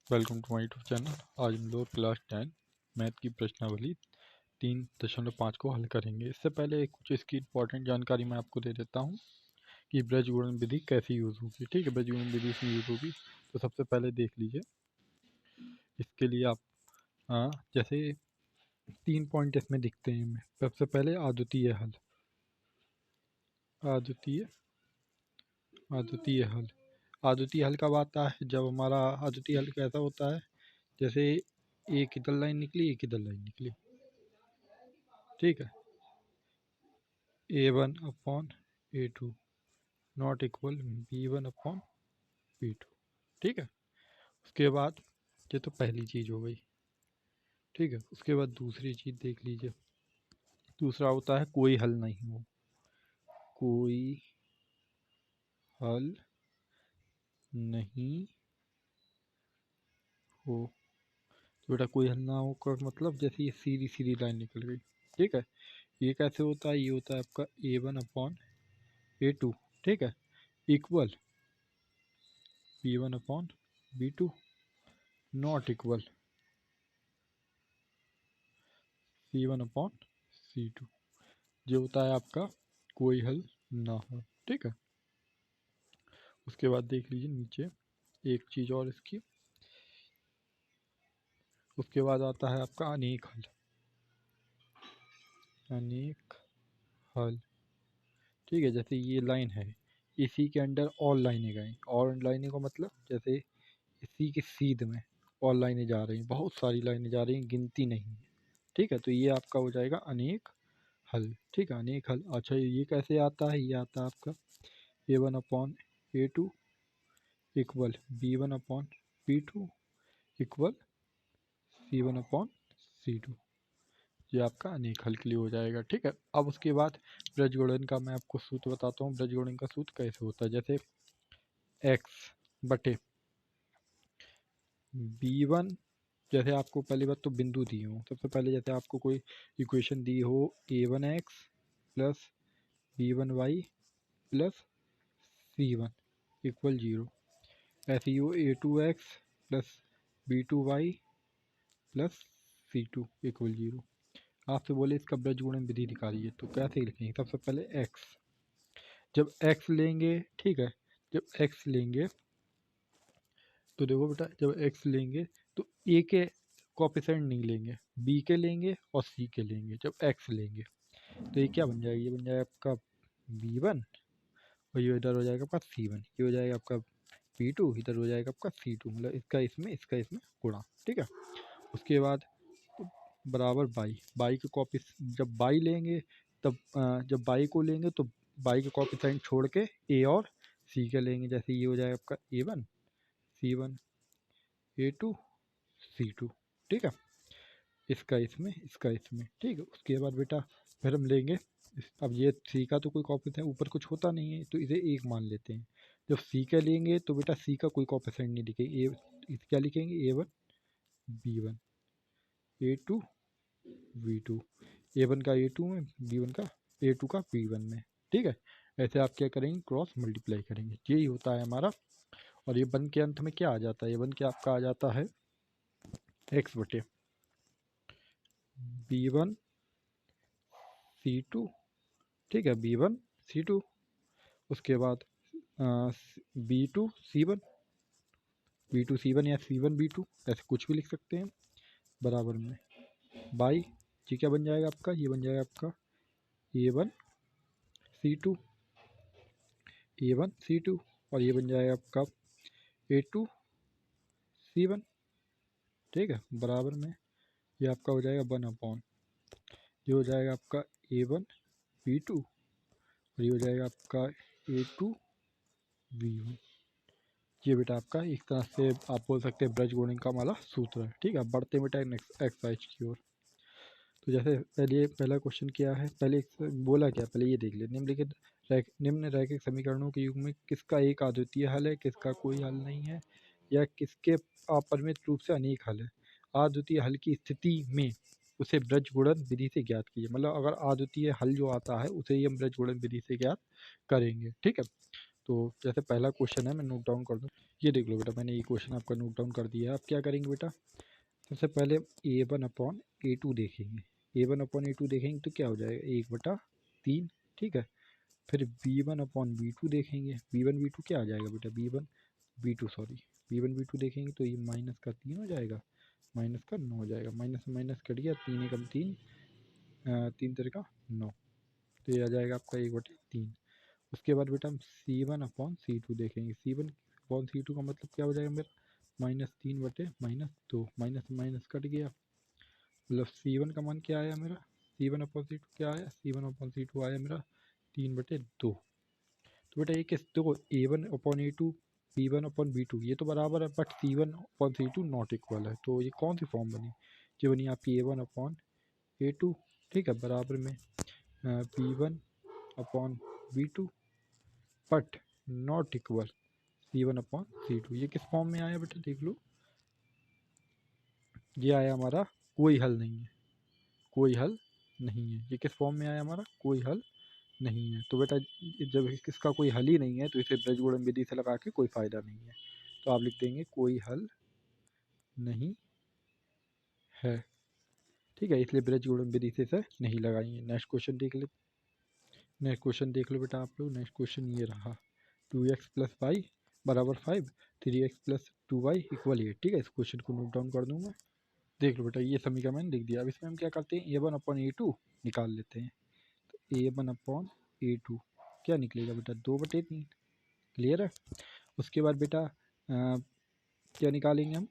Welcome to my YouTube channel. आज हम लोग क्लास 10 मैथ की प्रश्नावली 3.5 को हल करेंगे। इससे पहले कुछ इसकी इंपॉर्टेंट जानकारी मैं आपको दे देता हूँ कि बीजगणित विधि कैसे यूज़ होगी। ठीक है, बीजगणित विधि इसमें यूज़ होगी। तो सबसे पहले देख लीजिए, इसके लिए आप जैसे 3 पॉइंट इसमें दिखते हैं हमें। सबसे पहले अद्वितीय हल, अद्वितीय अद्वितीय हल। अद्वितीय हल कब आता है? जब हमारा अद्वितीय हल कैसा होता है, जैसे एक इधर लाइन निकली, एक इधर लाइन निकली। ठीक है, A1 upon A2 not equal B1 upon B2। ठीक है, उसके बाद ये तो पहली चीज़ हो गई। ठीक है, उसके बाद दूसरी चीज़ देख लीजिए। दूसरा होता है कोई हल नहीं हो, कोई हल नहीं हो। तो बेटा कोई हल ना हो का मतलब जैसे ये सीधी सीधी लाइन निकल गई। ठीक है, ये कैसे होता है? ये होता है आपका A1 अपॉन A2। ठीक है, equal B1 upon B2 not equal C1 upon C2। जो होता है आपका कोई हल ना हो। ठीक है, उसके बाद देख लीजिए नीचे एक चीज़ और इसकी। उसके बाद आता है आपका अनेक हल, अनेक हल। ठीक है, जैसे ये लाइन है, इसी के अंडर और लाइनें गई। और लाइनें का मतलब जैसे इसी के सीध में और लाइनें जा रही हैं, बहुत सारी लाइनें जा रही हैं, गिनती नहीं है। ठीक है, तो ये आपका हो जाएगा अनेक हल। ठीक है, अनेक हल। अच्छा, ये कैसे आता है? ये आता है आपका A1 upon A2 equal B1 upon B2 equal C1 upon C2। ये आपका अनेक हल के लिए हो जाएगा। ठीक है, अब उसके बाद ब्रजगुणन का मैं आपको सूत्र बताता हूँ। ब्रजगुणन का सूत्र कैसे होता है, जैसे x बटे B1। जैसे आपको पहली बात तो बिंदु दी हो, सबसे पहले जैसे आपको कोई इक्वेशन दी हो A1x plus B1y plus C1 equal 0, ऐसे ही हो A2x plus B2y plus C2 equal 0। आपसे बोले इसका ब्रजगुणन विधि दिखाइए, तो कैसे लिखेंगे? सबसे पहले x, जब x लेंगे, ठीक है, जब x लेंगे तो देखो बेटा, जब x लेंगे तो a के कोएफिशिएंट नहीं लेंगे, b के लेंगे और c के लेंगे। जब x लेंगे तो ये क्या बन जाएगा? ये बन जाएगा आपका b1 और ये इधर हो जाएगा आपका c1। ये हो जाएगा आपका b2, इधर हो जाएगा आपका c2। मतलब इसका इसमें गुणा। ठीक है, उसके बाद बराबर बाई के कॉपी। जब बाई लेंगे तब जब बाई को लेंगे तो बाई के कोएफिशिएंट छोड़ के ए और सी के लेंगे। जैसे ये हो जाएगा आपका A1 C1 A2 C2। ठीक है, इसका इसमें, इसका इसमें। ठीक है, उसके बाद बेटा फिर हम लेंगे अब ये सी का तो कोई कोएफिशिएंट ऊपर कुछ होता नहीं है, तो इसे एक मान लेते हैं। जब सी का लेंगे तो बेटा सी का कोई कोएफिशिएंट नहीं लिखेंगे, क्या लिखेंगे? A1 B1 A2 V2, A1 का A2 में, B1 का A2 का B1 में। ठीक है, ऐसे आप क्या करेंगे? क्रॉस मल्टीप्लाई करेंगे। यही होता है हमारा। और ये बन के अंत में क्या आ जाता है? ये बन के आपका आ जाता है x बटे B1 C2। ठीक है, B1 C2। उसके बाद B2 C1, B2 C1 या C1 B2, ऐसे कुछ भी लिख सकते हैं। बराबर में बाई, ये क्या बन जाएगा आपका? ये बन जाएगा आपका A1 C2, A1 C2 और ये बन जाएगा आपका A2 C1। ठीक है, बराबर में ये आपका हो जाएगा 1 अपॉन, ये हो जाएगा आपका A1 B2 और ये हो जाएगा आपका A2 B1। ये बेटा आपका एक तरह से आप बोल सकते हैं ब्रजगुणन का हमारा सूत्र है। ठीक है, बढ़ते हैं बेटा नेक्स्ट एक्सरसाइज की ओर। तो जैसे पहले पहला क्वेश्चन क्या है, पहले बोला क्या, पहले ये देख ले। निम्न रैखिक समीकरणों के युग में किसका एक अद्वितीय हल है, किसका कोई हल नहीं है, या किसके अपरिमित रूप से अनेक हल है। अद्वितीय हल की स्थिति में उसे ब्रजगुणन विधि से ज्ञात कीजिए। मतलब अगर अद्वितीय हल जो आता है उसे ही हम ब्रजगुणन विधि से ज्ञात करेंगे। ठीक है, तो जैसे पहला क्वेश्चन है, मैं नोट डाउन कर दूँ। ये देख लो बेटा, मैंने ये क्वेश्चन आपका नोट डाउन कर दिया है। आप क्या करेंगे बेटा, सबसे पहले A1/A2 देखेंगे। A1/A2 देखेंगे तो क्या हो जाएगा, 1/3, ठीक है। फिर B1/B2 देखेंगे। B1 B2 क्या आ जाएगा बेटा, B1 B2 देखेंगे तो ये -3 हो जाएगा, -9 हो जाएगा, माइनस से माइनस कट गया, 3 एकम 3, 3 तिरका 9, तो ये आ जाएगा आपका 1/3। उसके बाद बेटा हम C1/C2 देखेंगे। C1/C2 का मतलब क्या हो जाएगा मेरा, -3/-2, माइनस से माइनस कट गया, मतलब C1 का मान क्या आया मेरा, C1/C2 क्या आया, C1/C2 आया मेरा 3/2। तो बेटा ये किस, देखो A1/A2 B1/B2 ये तो बराबर है, बट C1/C2 नॉट इक्वल है। तो ये कौन सी फॉर्म बनी, ये बनी आपकी A1/A2, ठीक है, बराबर में B1/B2 but not equal C1/C2। ये किस फॉर्म में आया बेटा, देख लो, ये आया हमारा कोई हल नहीं है, कोई हल नहीं है। ये किस फॉर्म में आया हमारा, कोई हल नहीं है। तो बेटा जब इसका कोई हल ही नहीं है तो इसे ब्रजगुणन विधि से लगा के कोई फ़ायदा नहीं है। तो आप लिख देंगे कोई हल नहीं है, ठीक है, इसलिए ब्रजगुणन विधि से इसे नहीं लगाएंगे। नेक्स्ट क्वेश्चन देख ले, नेक्स्ट क्वेश्चन देख लो बेटा आप लोग। नेक्स्ट क्वेश्चन ये रहा, 2x + y = 5, 3x + 2y = 8, ठीक है। इस क्वेश्चन को नोट डाउन कर दूँ मैं। देख लो बेटा, ये समीकरण मैंने लिख दिया। अब इसमें हम क्या करते हैं, A1/A2 निकाल लेते हैं। तो A1/A2 क्या निकलेगा बेटा, 2/3, क्लियर है। उसके बाद बेटा क्या निकालेंगे हम,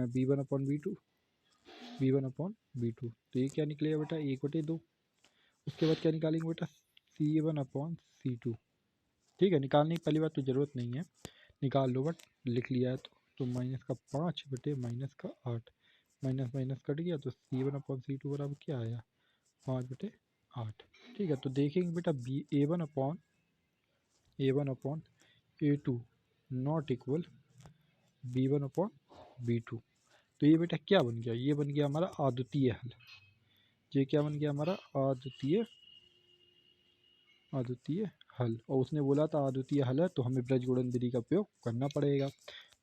B1/B2, B1/B2, तो ये क्या निकलेगा बेटा, 1/2। उसके बाद क्या निकालेंगे बेटा, C1/C2, ठीक है। निकालने की पहली बात तो ज़रूरत नहीं है, निकाल लो, बट लिख लिया है तो -5/-8, माइनस माइनस कट गया, तो C1/C2 बराबर क्या आया, 5/8, ठीक है। तो देखेंगे बेटा A1/A2 नॉट इक्वल B1/B2, तो ये बेटा क्या बन गया, ये बन गया हमारा अद्वितीय हल। ये क्या बन गया हमारा, अद्वितीय हल। और उसने बोला था अद्वितीय हल है तो हमें ब्रजगुणन विधि का उपयोग करना पड़ेगा,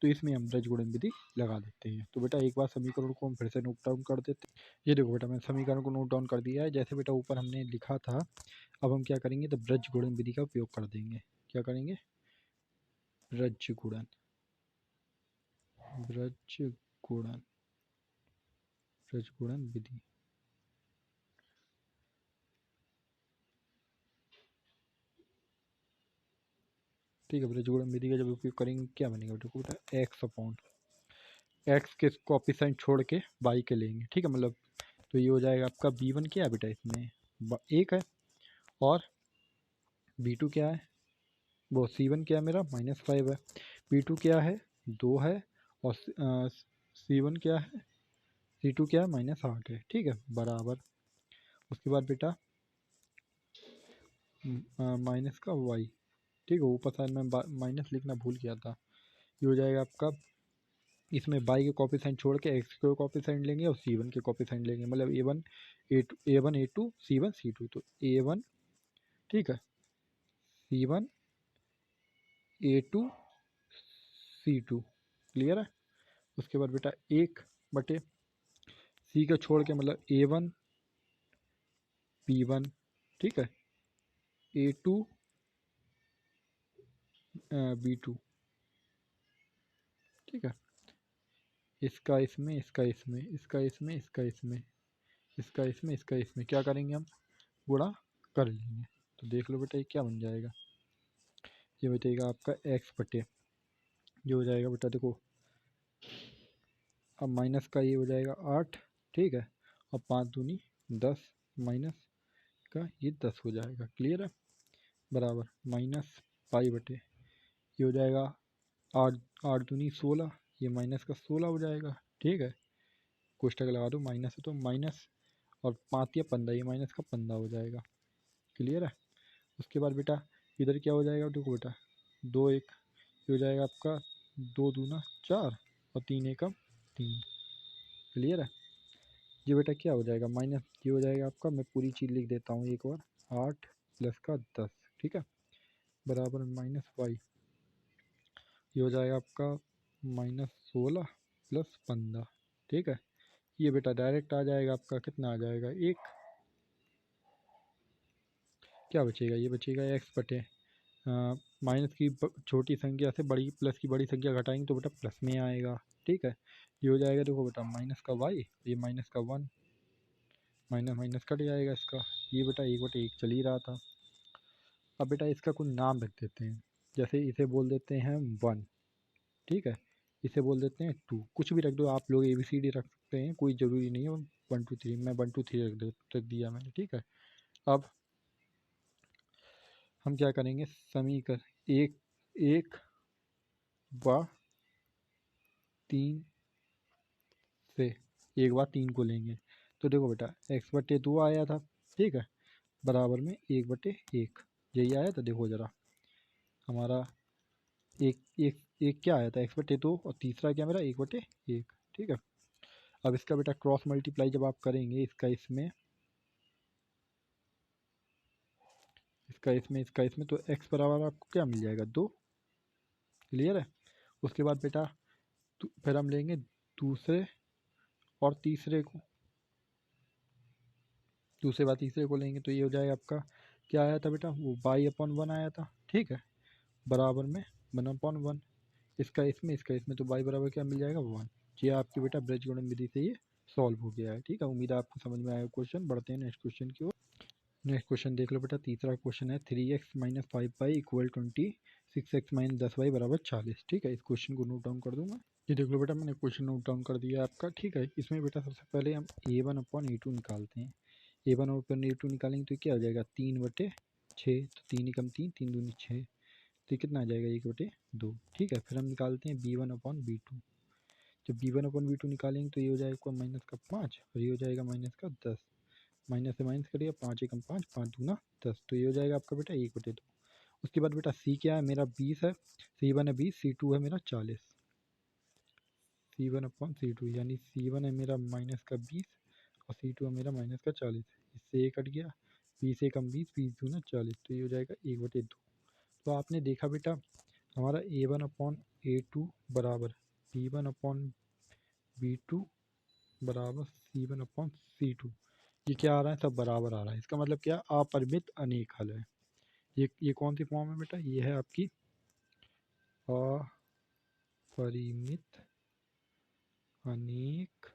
तो इसमें हम ब्रजगुणन विधि लगा देते हैं। तो बेटा एक बार समीकरण को हम फिर से नोट डाउन कर देते हैं। ये देखो बेटा, मैंने समीकरण को नोट डाउन कर दिया है, जैसे बेटा ऊपर हमने लिखा था। अब हम क्या करेंगे, तो ब्रजगुणन विधि का उपयोग कर देंगे। क्या करेंगे, ब्रजगुणन, ब्रजगुणन, ब्रजगुणन विधि, ठीक है। ब्रजगुणन विधि का जब उपयोग करेंगे क्या बनेगा बेटा, x के कोएफिशिएंट छोड़ के y के लेंगे, ठीक है। मतलब तो ये हो जाएगा आपका B1 क्या है बेटा, इसमें 1 है, और B2 क्या है, वो C1 क्या है मेरा, -5 है। B2 क्या है, 2 है, और C1 क्या है, C2 क्या है, -8 है, ठीक है, बराबर। उसके बाद बेटा माइनस का y, ठीक है। ऊपर साइड में माइनस लिखना भूल गया था। ये हो जाएगा आपका, इसमें y के कोएफिशिएंट छोड़ के x के कोएफिशिएंट लेंगे और C1 के कोएफिशिएंट लेंगे, मतलब A1 A2 C1 C2, तो A1, ठीक है, C1 A2 C2, क्लियर है। उसके बाद बेटा 1/, C को छोड़ के मतलब A1 B1, ठीक है, A2 B2, ठीक है। इसका इसमें, इसका इसमें, इसका इसमें, इसका इसमें, इसका इसमें, इसका इसमें क्या करेंगे हम, गुणा कर लेंगे। तो देख लो बेटा ये क्या बन जाएगा, ये बचेगा आपका x/, ये हो जाएगा बेटा देखो, अब माइनस का ये हो जाएगा 8, ठीक है, और 5 दूनी 10, माइनस का ये 10 हो जाएगा, क्लियर है, बराबर -π/, ये हो जाएगा 8 दूनी 16, ये माइनस का 16 हो जाएगा, ठीक है। कोष्टक लगा दो, माइनस है तो माइनस, और 5 या 15, ये माइनस का 15 हो जाएगा, क्लियर है। उसके बाद बेटा इधर क्या हो जाएगा, देखो बेटा 2 1, ये हो जाएगा आपका 2 दूना 4, और 3 एकम 3, क्लियर है। ये बेटा क्या हो जाएगा, माइनस, ये हो जाएगा आपका, मैं पूरी चीज़ लिख देता हूँ एक बार, 8 + 10, ठीक है, बराबर -y, ये हो जाएगा आपका -16 + 15, ठीक है। ये बेटा डायरेक्ट आ जाएगा आपका, कितना आ जाएगा 1, क्या बचेगा, ये बचेगा x बटे माइनस की छोटी संख्या से बड़ी प्लस की बड़ी संख्या घटाएंगे तो बेटा प्लस में आएगा, ठीक है। ये हो जाएगा देखो बेटा माइनस का y, ये माइनस का 1, माइनस माइनस कट जाएगा इसका, ये बेटा 1/1 चल ही रहा था। अब बेटा इसका कोई नाम रख देते हैं, जैसे इसे बोल देते हैं 1, ठीक है। इसे बोल देते हैं 2, कुछ भी रख दो आप लोग, ABCD रख सकते हैं, कोई ज़रूरी नहीं है 1 2 3, मैं 1 2 3 रख दिया मैंने, ठीक है। अब हम क्या करेंगे, समीकरण एक एक व 3 से 1/3 को लेंगे तो देखो बेटा x/2 आया था, ठीक है, बराबर में 1/1, यही आया था। देखो ज़रा हमारा एक एक एक क्या आया था x/2 और तीसरा क्या मेरा 1/1, ठीक है। अब इसका बेटा क्रॉस मल्टीप्लाई जब आप करेंगे इसका इसमें तो x बराबर आपको क्या मिल जाएगा 2, क्लियर है। उसके बाद बेटा फिर हम लेंगे दूसरे और तीसरे को, दूसरे बार तीसरे को लेंगे तो ये हो जाएगा आपका, क्या आया था बेटा, वो y/1 आया था, ठीक है, बराबर में 1/1, इसका इसमें तो y बराबर क्या मिल जाएगा 1। ये आपकी बेटा बीजगणित विधि से ये सॉल्व हो गया है, ठीक है। उम्मीद है आपको समझ में आया क्वेश्चन। बढ़ते हैं नेक्स्ट क्वेश्चन की ओर। नेक्स्ट क्वेश्चन देख लो बेटा, तीसरा क्वेश्चन है 3x - 5y = 20, 6x - 10y = 40, ठीक है। इस क्वेश्चन को नोट डाउन कर दूंगा। ये देख लो बेटा मैंने क्वेश्चन नोट डाउन कर दिया आपका, ठीक है। इसमें बेटा सबसे पहले हम a1/a2 निकालते हैं। a1/a2 निकालेंगे तो क्या हो जाएगा 3/6, तो 3 एकम 3, 3 दूनी 6, तो ये कितना आ जाएगा 1/2, ठीक है। फिर हम निकालते हैं b1/b2, जब b1/b2 निकालेंगे तो ये हो जाएगा -5 और ये हो जाएगा -10, माइनस से माइनस करिए, 5 एकम 5, 5 दूना 10, तो ये हो जाएगा आपका बेटा 1/2। उसके बाद बेटा c क्या है मेरा 20 है, c1 है 20, c2 है मेरा 40, c1/c2 यानी c1 है मेरा -20 और c2 है मेरा -40, इससे ये कट गया, 20 एकम 20, 20 दूना 40, तो ये हो जाएगा 1/2। तो आपने देखा बेटा हमारा a1/a2 बराबर b1/b2 बराबर c1/c2, ये क्या आ रहा है, सब बराबर आ रहा है। इसका मतलब क्या, अपरिमित अनेक हल है। ये कौन सी फॉर्म है बेटा, ये है आपकी अपरिमित अनेक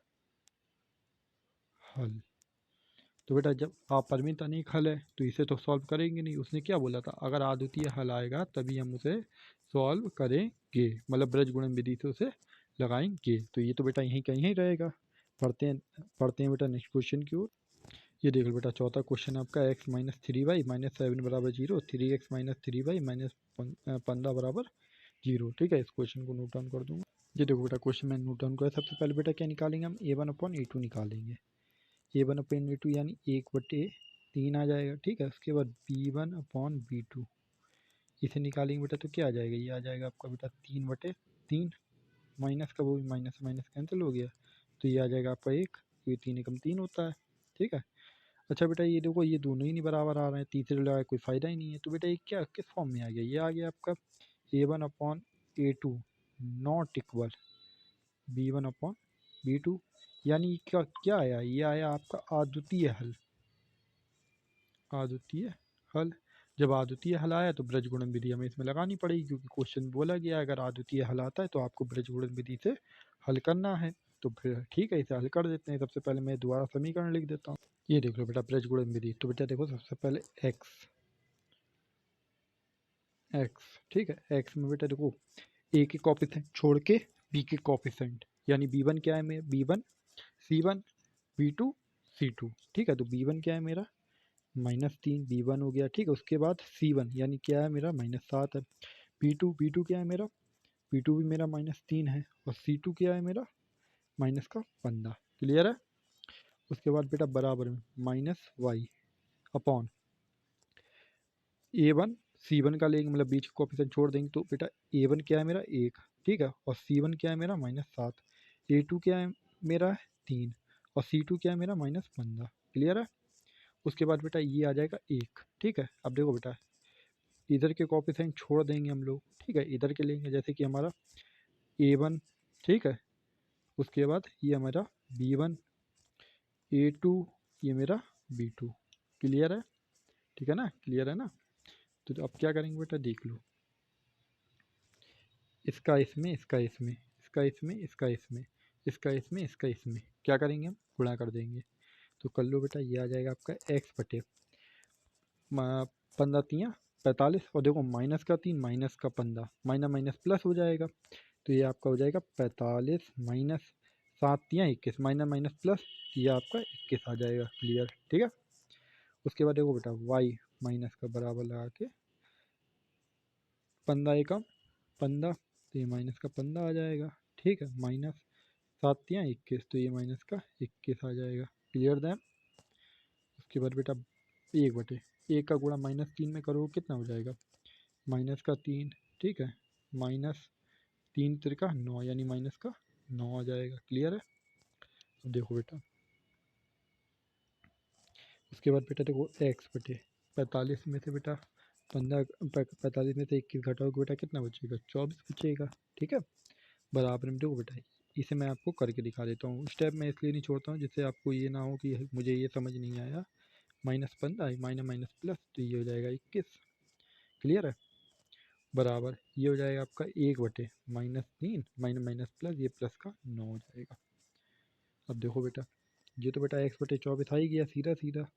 हल। तो बेटा जब अपरिमित अनेक हल है तो इसे तो सॉल्व करेंगे नहीं, उसने क्या बोला था, अगर अद्वितीय हल आएगा तभी हम उसे सॉल्व करेंगे, मतलब बीजगणित विधि से उसे लगाएंगे। तो ये तो बेटा यहीं कहीं ही रहेगा। पढ़ते हैं बेटा नेक्स्ट क्वेश्चन की ओर। ये देख लो बेटा चौथा क्वेश्चन आपका x - 3y - 7 = 0, 3x - 3y - 15 = 0, ठीक है। इस क्वेश्चन को नोट डाउन कर दूंगा। ये देखो बेटा क्वेश्चन मैंने नोट डाउन किया। सबसे पहले बेटा क्या निकालेंगे हम, a1/a2 निकालेंगे। a1/a2 यानी 1/3 आ जाएगा, ठीक है। उसके बाद b1/b2 इसे निकालेंगे बेटा तो क्या आ जाएगा, ये आ जाएगा आपका बेटा 3/3, माइनस का वो भी माइनस माइनस कैंसिल हो गया, तो ये आ जाएगा आपका 1, ये 3 एकम 3 होता है, ठीक है। अच्छा बेटा ये देखो ये दोनों ही नहीं बराबर आ रहे हैं, तीसरे लगाए कोई फ़ायदा ही नहीं है, तो बेटा ये क्या किस फॉर्म में आ गया, ये आ गया आपका a1/a2 नॉट इक्वल b1/b2, यानी क्या क्या आया, ये आया आपका अद्वितीय हल। अद्वितीय हल, जब अद्वितीय हल आया तो बीजगणित विधि हमें इसमें लगानी पड़ेगी, क्योंकि क्वेश्चन बोला गया है अगर अद्वितीय हल आता है तो आपको बीजगणित विधि से हल करना है। तो फिर ठीक है, इसे हल कर देते हैं। सबसे पहले मैं दोबारा समीकरण लिख देता हूँ। ये देख लो बेटा बीजगणित विधि, तो बेटा देखो सबसे पहले x, ठीक है। x में बेटा देखो a के कोफिशिएंट छोड़ के b के कोफिशिएंट, यानी b1 क्या है मेरा, b1 c1 b2 c2, ठीक है। तो b1 क्या है मेरा -3, b1 हो गया, ठीक है। उसके बाद c1 यानी क्या है मेरा -7 है, b2 क्या है मेरा, b2 भी मेरा -3 है, और c2 क्या है मेरा -15, क्लियर है। उसके बाद बेटा बराबर में -y अपॉन a1 c1 का लेंगे, मतलब बीच का ऑप्शन छोड़ देंगे, तो बेटा a1 क्या है मेरा 1, ठीक है, और c1 क्या है मेरा -7, a2 क्या है मेरा 3, और c2 क्या है मेरा -15, क्लियर है। उसके बाद बेटा ये आ जाएगा 1, ठीक है। अब देखो बेटा इधर के कोएफिशिएंट छोड़ देंगे हम लोग, ठीक है, इधर के लेंगे, जैसे कि हमारा A1, ठीक है, उसके बाद ये हमारा B1, A2, ये मेरा B2। क्लियर है? ठीक है ना, क्लियर है ना। तो अब क्या करेंगे बेटा, देख लो, इसका इसमें, इसका इसमें, इसका इसमें, इसका इसमें, इसका इसमें, इसका इसमें, क्या करेंगे हम, गुणा कर देंगे। तो कर लो बेटा, ये आ जाएगा आपका x बटे 15 तियाँ 45, और देखो माइनस का 3 माइनस का 15, माइनस माइनस प्लस हो जाएगा, तो ये आपका हो जाएगा 45 माइनस 7 तियाँ 21, माइनस माइनस प्लस, ये आपका 21 आ जाएगा। क्लियर? ठीक है। उसके बाद देखो बेटा y माइनस का बराबर लगा के 15 एकम 15, तो ये माइनस का 15 आ जाएगा, ठीक है, माइनस 7 तियाँ 21, तो ये माइनस का 21 आ जाएगा। Clear then? उसके बाद बेटा 1 बटे 1 का गुणा -3 में करो कितना हो जाएगा, माइनस का 3, ठीक है, माइनस 3 त्रिका 9, यानी माइनस का 9 आ जाएगा। क्लियर है? अब देखो बेटा, उसके बाद बेटा देखो x बटे 45 में से बेटा 45 में से 21 घटाओगे बेटा कितना बचेगा, 24 बचेगा, ठीक है। बराबर में देखो बेटा, इसे मैं आपको करके दिखा देता हूँ, स्टेप मैं इसलिए नहीं छोड़ता हूँ जिससे आपको ये ना हो कि मुझे ये समझ नहीं आया, -15 माइनस माइनस प्लस, तो ये हो जाएगा 21। क्लियर है? बराबर ये हो जाएगा आपका 1 बटे -3 माइनस माइनस प्लस, ये प्लस का 9 हो जाएगा। अब देखो बेटा, ये तो बेटा x बटे 24 आ ही गया सीधा सीधा,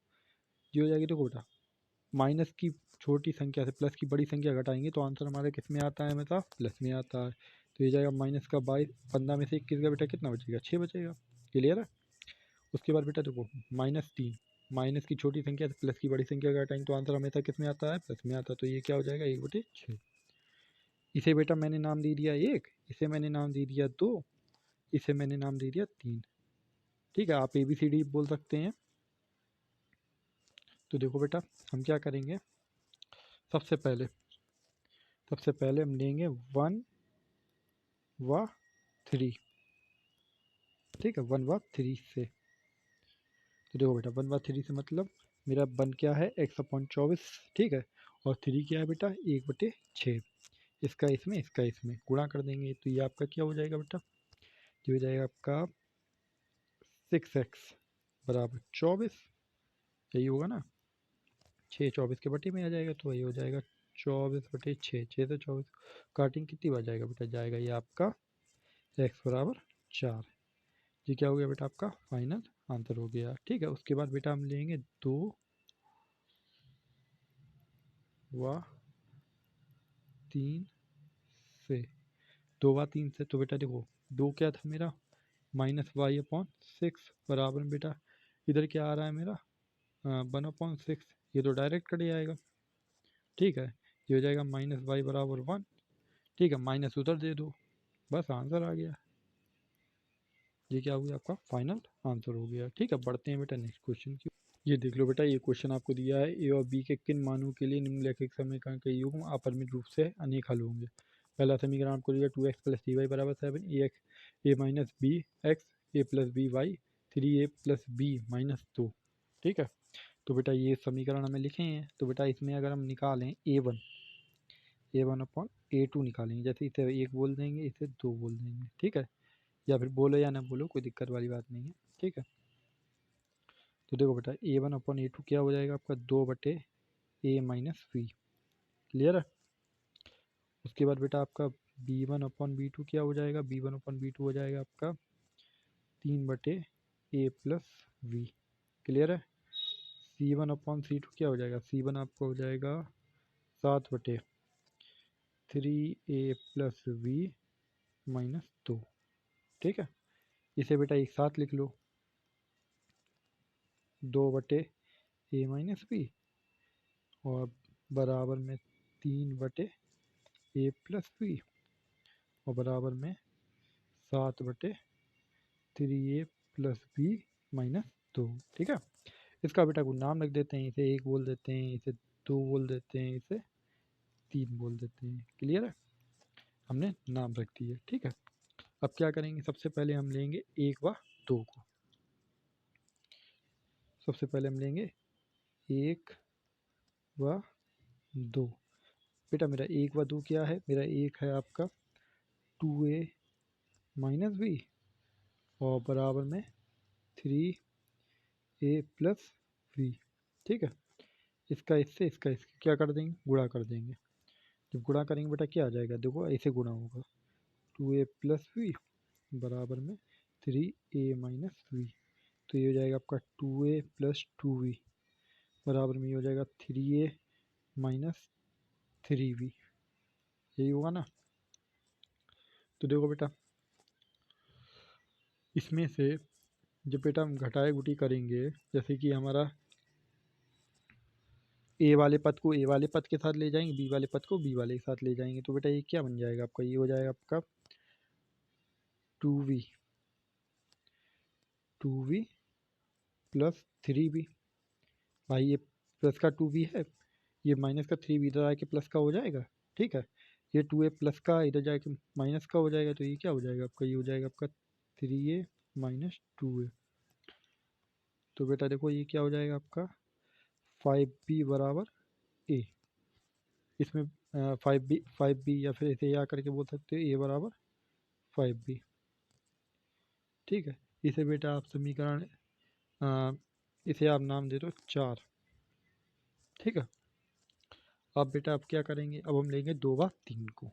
ये हो जाएगी। देखो बेटा, माइनस की छोटी संख्या से प्लस की बड़ी संख्या घटाएंगे तो आंसर हमारा किस में आता है, हमेशा प्लस में आता है। तो ये जाएगा माइनस का 22, 15 में से 21 का बेटा कितना बचेगा, 6 बचेगा। क्लियर है? उसके बाद बेटा देखो -3, माइनस की छोटी संख्या से प्लस की बड़ी संख्या घटाएंगे तो आंसर हमेशा किस में आता है, प्लस में आता है। तो ये क्या हो जाएगा, 1/6। इसे बेटा मैंने नाम दे दिया 1, इसे मैंने नाम दे दिया 2, इसे मैंने नाम दे दिया 3। ठीक है, आप ABCD बोल सकते हैं। तो देखो बेटा, हम क्या करेंगे, सबसे पहले हम लेंगे 1 व 3, ठीक है, 1 व 3 से। तो देखो बेटा 1 व 3 से मतलब मेरा 1 क्या है, x/24, ठीक है, और 3 क्या है बेटा, 1/6। इसका इसमें गुणा कर देंगे तो ये आपका क्या हो जाएगा बेटा, ये हो जाएगा आपका 6x बराबर 24, यही होगा ना, 6 24 के बटे में आ जाएगा, तो वही हो जाएगा 24/6, 6 से 24 काटिंग कितनी बार जाएगा बेटा, जाएगा ये आपका x बराबर 4। ये क्या हो गया बेटा, आपका फाइनल आंसर हो गया। ठीक है, उसके बाद बेटा हम लेंगे 2 व 3 से, 2 व 3 से, तो बेटा देखो 2 क्या था मेरा, -y/6 बराबर में बेटा इधर क्या आ रहा है मेरा, 1/6, ये तो डायरेक्ट कट जाएगा, ठीक है, ये हो जाएगा -y बराबर 1, ठीक है, माइनस उधर दे दो, बस आंसर आ गया। ये क्या हो गया, आपका फाइनल आंसर हो गया। ठीक है, बढ़ते हैं बेटा नेक्स्ट क्वेश्चन की। ये देख लो बेटा, ये क्वेश्चन आपको दिया है, ए और बी के किन मानों के लिए निम्नलिखित समीकरण के युग्म अपरिमित रूप से अनेक हल होंगे। पहला समीकरण आपको दिया 2x प्लस 3y बराबर 7, A minus B X A plus B Y 3a plus B minus 2। ठीक है, तो बेटा ये समीकरण हमें लिखे हैं, तो बेटा इसमें अगर हम निकालें a1/a2 निकालेंगे, जैसे इसे 1 बोल देंगे, इसे 2 बोल देंगे, ठीक है, या फिर बोलो या ना बोलो कोई दिक्कत वाली बात नहीं है। ठीक है, तो देखो बेटा a1/a2 क्या हो जाएगा आपका, 2/a माइनस वी। क्लियर है? उसके बाद बेटा आपका b1/b2 क्या हो जाएगा, b1/b2 हो जाएगा आपका 3/a प्लस वी। क्लियर है? c1/c2 क्या हो जाएगा, c1 आपका हो जाएगा 7/3a प्लस वी माइनस 2। ठीक है, इसे बेटा एक साथ लिख लो, 2/a माइनस बी और बराबर में 3/a प्लस बी और बराबर में 7/3a प्लस बी माइनस 2। ठीक है, इसका बेटा को नाम रख देते हैं, इसे 1 बोल देते हैं, इसे 2 बोल देते हैं, इसे 3 बोल देते हैं। क्लियर है? हमने नाम रख दिए। ठीक है, अब क्या करेंगे, सबसे पहले हम लेंगे 1 व 2 को। सबसे पहले हम लेंगे 1 व 2, बेटा मेरा 1 व 2 क्या है, मेरा 1 है आपका 2a माइनस बी और बराबर में 3a प्लस बी। ठीक है, इसका इससे क्या कर देंगे, गुणा कर देंगे। जब गुणा करेंगे बेटा क्या आ जाएगा, देखो ऐसे गुणा होगा 2a प्लस बी बराबर में 3a माइनस बी। तो ये हो जाएगा आपका 2a प्लस 2b बराबर में ये हो जाएगा 3a माइनस 3b। यही होगा ना। तो देखो बेटा इसमें से जब बेटा हम घटाए गुटी करेंगे, जैसे कि हमारा ए वाले पद को ए वाले पद के साथ ले जाएंगे, बी वाले पद को बी वाले के साथ ले जाएंगे, तो बेटा ये क्या बन जाएगा आपका, ये हो जाएगा आपका 2v प्लस 3b। भाई ये प्लस का 2b है, ये माइनस का 3b इधर आके प्लस का हो जाएगा। ठीक है, ये 2a प्लस का इधर जाके माइनस का हो जाएगा, तो ये क्या हो जाएगा आपका, ये हो जाएगा आपका 3a माइनस 2a। तो बेटा देखो ये क्या हो जाएगा आपका 5b बराबर a। इसमें 5b या फिर ऐसे या करके बोल सकते हो a बराबर 5b। ठीक है, इसे बेटा आप समीकरण इसे आप नाम दे दो 4। ठीक है, अब बेटा आप क्या करेंगे, अब हम लेंगे 2 व 3 को।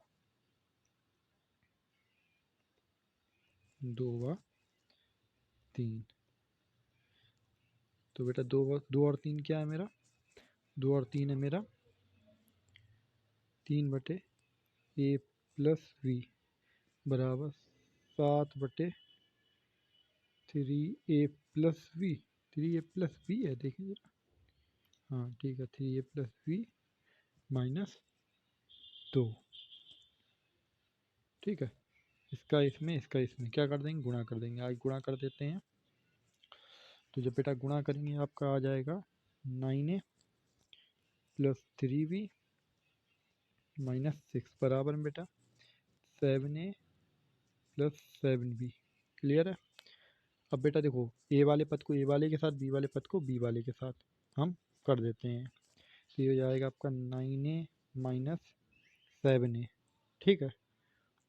2 व 3, तो बेटा 2 और 3 क्या है मेरा, 2 और 3 है मेरा 3 बटे ए प्लस वी बराबर 7 बटे 3a plus we. 3a plus we है, देखें जरा, हाँ ठीक है 3a प्लस वी माइनस 2। ठीक है, इसका इसमें क्या कर देंगे, गुणा कर देंगे। आज गुणा कर देते हैं, तो जब बेटा गुणा करेंगे आपका आ जाएगा 9a प्लस 3b माइनस 6 बराबर में बेटा 7a प्लस 7b। क्लियर है। अब बेटा देखो ए वाले पद को ए वाले के साथ, बी वाले पद को बी वाले के साथ हम कर देते हैं। तो ये हो जाएगा आपका 9a माइनस 7a। ठीक है,